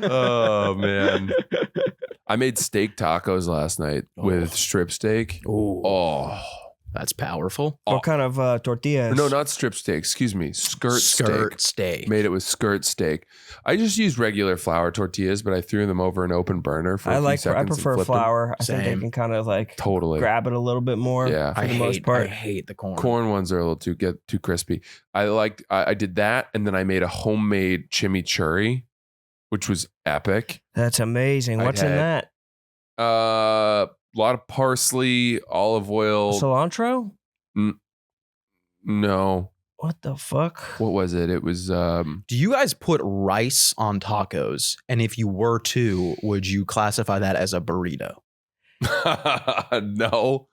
Oh, man. I made steak tacos last night with strip steak. Ooh. Oh, that's powerful. What kind of tortillas? No, not strip steak. Excuse me. Skirt steak. Made it with skirt steak. I just used regular flour tortillas, but I threw them over an open burner for a few seconds. I prefer flour. I think they Same. can kind of like Totally grab it a little bit more. Yeah. For the most part. I hate the corn. Corn ones are a little too crispy. I did that, and then I made a homemade chimichurri, which was epic. That's amazing. What's in that? A lot of parsley, olive oil. Cilantro? No. What the fuck? What was it? It was. Do you guys put rice on tacos? And if you were to, would you classify that as a burrito? No.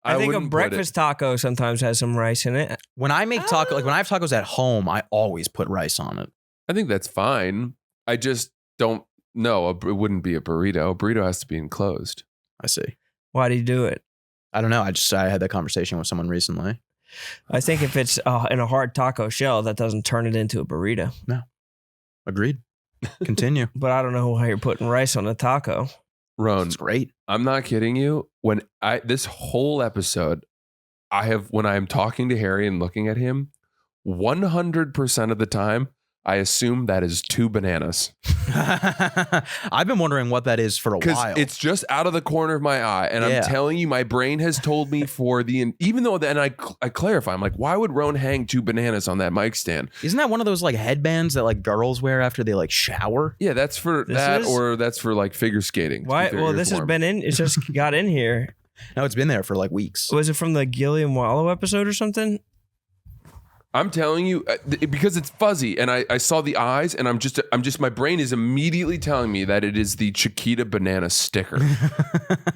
I think a wouldn't put breakfast taco sometimes has some rice in it. When I make taco, like when I have tacos at home, I always put rice on it. I think that's fine. I just don't know. It wouldn't be a burrito. A burrito has to be enclosed. I see. Why do you do it? I don't know. I had that conversation with someone recently. I think if it's in a hard taco shell, that doesn't turn it into a burrito. No. Agreed. Continue. But I don't know how you're putting rice on a taco. Roan, It's great. I'm not kidding you. When this whole episode, when I am talking to Harry and looking at him, 100% of the time, I assume that is 2 bananas. I've been wondering what that is for a while. It's just out of the corner of my eye. And I'm telling you, my brain has told me even though then I clarify, I'm like, why would Roan hang 2 bananas on that mic stand? Isn't that one of those like headbands that like girls wear after they like shower? Yeah, that's for or that's for like figure skating. Why? Well, this has been in, it's just got in here. No, it's been there for like weeks. Was it from the Gilliam Wallow episode or something? I'm telling you, because it's fuzzy, and I saw the eyes, and I'm just my brain is immediately telling me that it is the Chiquita banana sticker.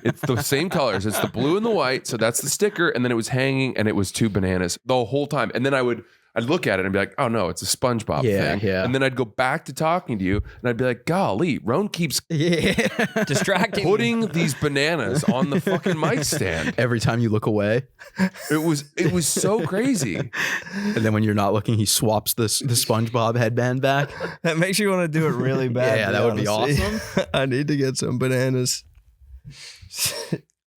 It's the same colors. It's the blue and the white, so that's the sticker. And then it was hanging, and it was 2 bananas the whole time. And then I'd look at it and be like, oh no, it's a SpongeBob thing. Yeah. And then I'd go back to talking to you, and I'd be like, golly, Roan keeps distracting, putting these bananas on the fucking mic stand every time you look away. It was so crazy. And then when you're not looking, he swaps the SpongeBob headband back. That makes you want to do it really bad. Yeah, that would be awesome. I need to get some bananas.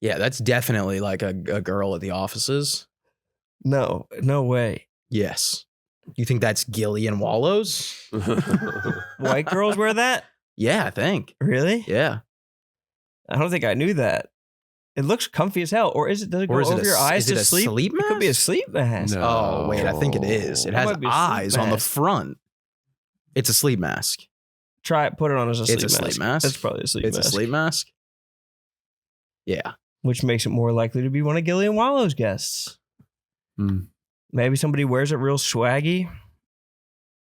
Yeah, that's definitely like a girl at the offices. No way. Yes. You think that's Gillian Wallows? White girls wear that? Yeah, I think. Really? Yeah. I don't think I knew that. It looks comfy as hell. Or does it go over your eyes to sleep? Sleep mask? It could be a sleep mask. No. Oh, wait, I think it is. It has might be a sleep eyes on the mask. front. It's a sleep mask. Try it, put it on as a sleep mask. It's a sleep mask. That's probably a sleep mask. It's a sleep mask? Yeah. Which makes it more likely to be one of Gillian Wallow's guests. Maybe somebody wears it real swaggy.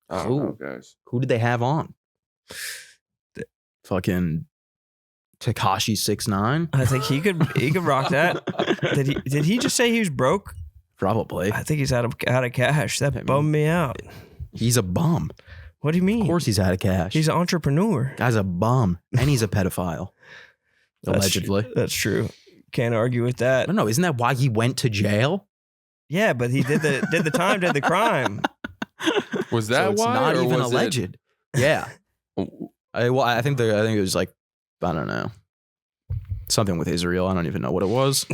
I don't know, guys. Who did they have on? Fucking Tekashi 6ix9ine? I think he could rock that. Did he just say he was broke? Probably. I think he's out of cash. That bummed me out. He's a bum. What do you mean? Of course he's out of cash. He's an entrepreneur. Guy's a bum. And he's a pedophile. Allegedly. That's true. Can't argue with that. No, isn't that why he went to jail? Yeah, but he did the time, did the crime. Was that So it's why? not or even was alleged. Yeah. I think it was like, I don't know, something with Israel. I don't even know what it was.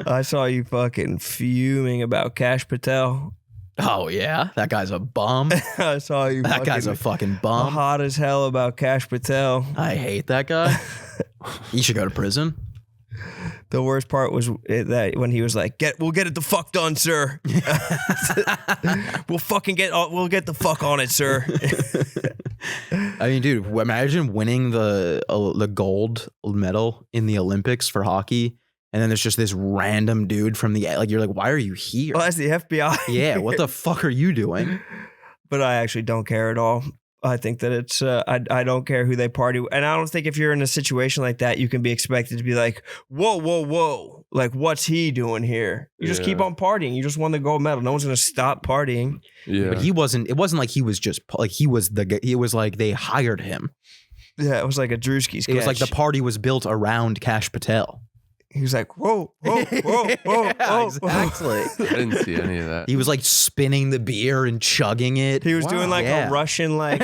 I saw you fucking fuming about Kash Patel. Oh yeah, that guy's a bum. I saw you. That guy's a fucking bum. Hot as hell about Kash Patel. I hate that guy. He should go to prison. The worst part was that when he was like, "We'll get it the fuck done, sir. We'll get the fuck on it, sir." I mean, dude, imagine winning the gold medal in the Olympics for hockey, and then there's just this random dude from you're like, why are you here? Well, that's the FBI. Yeah, what the fuck are you doing? But I actually don't care at all. I think that it's, I don't care who they party with. And I don't think if you're in a situation like that, you can be expected to be like, whoa. Like, what's he doing here? You just keep on partying. You just won the gold medal. No one's going to stop partying. Yeah. But it wasn't like he was just, like, he was like they hired him. Yeah, it was like a Drewski sketch. It was like the party was built around Kash Patel. He was like, whoa. Exactly. I didn't see any of that. He was like spinning the beer and chugging it. He was doing like a Russian, like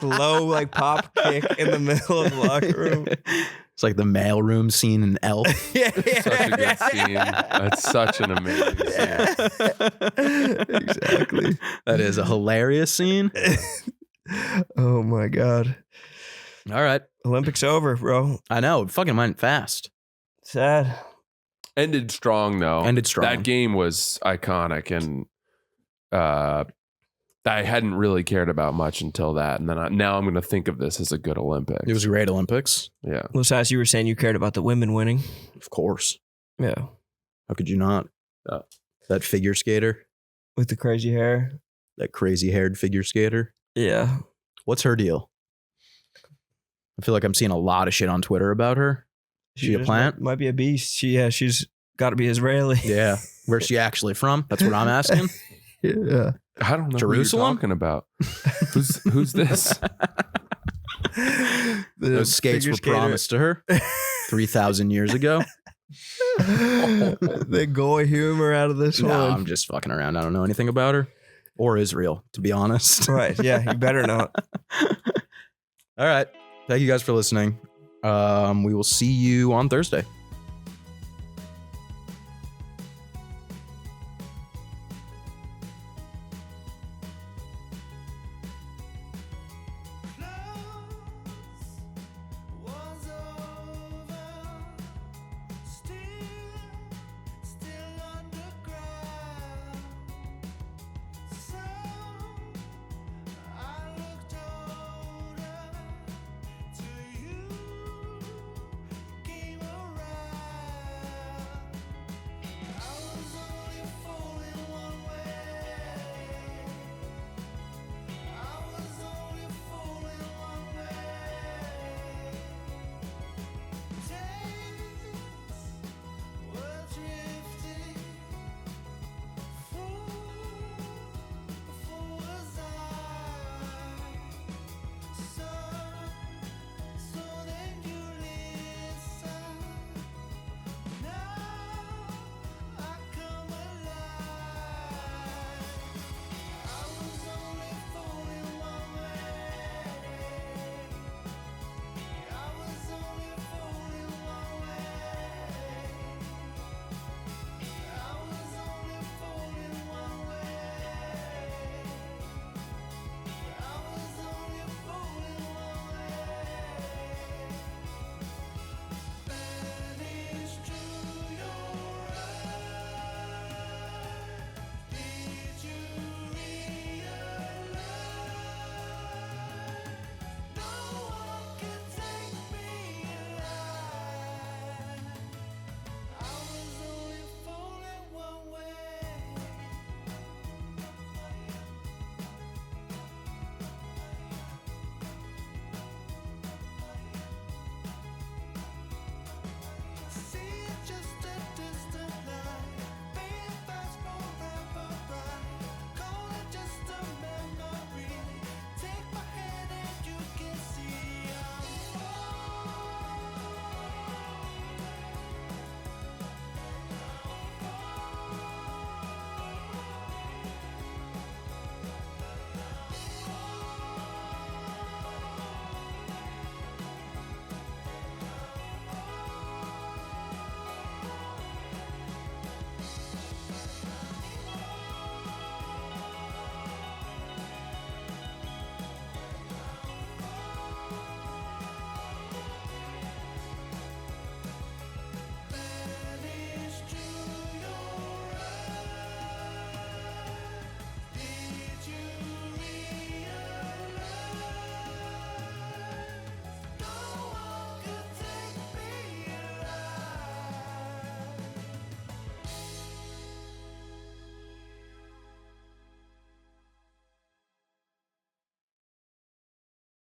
low, like pop kick in the middle of the locker room. It's like the mailroom scene in Elf. Such a good scene. That's such an amazing scene. Exactly. That is a hilarious scene. Oh my God. All right. Olympics over, bro. I know. It fucking went fast. Sad. Ended strong though. Ended strong. That game was iconic, and I hadn't really cared about much until that. And then now I'm going to think of this as a good Olympics. It was a great Olympics. Yeah. Well, Sass, you were saying you cared about the women winning. Of course. Yeah. How could you not? That figure skater. With the crazy hair. That crazy haired figure skater. Yeah. What's her deal? I feel like I'm seeing a lot of shit on Twitter about her. Is she a plant? Might be a beast. She's got to be Israeli. Yeah. Where's she actually from? That's what I'm asking. Yeah. I don't know Jerusalem? who you're talking about. Who's this? Those skates were promised to her 3,000 years ago. The goy humor out of this No, one. I'm just fucking around. I don't know anything about her or Israel, to be honest. Right. Yeah. You better not. All right. Thank you guys for listening. We will see you on Thursday.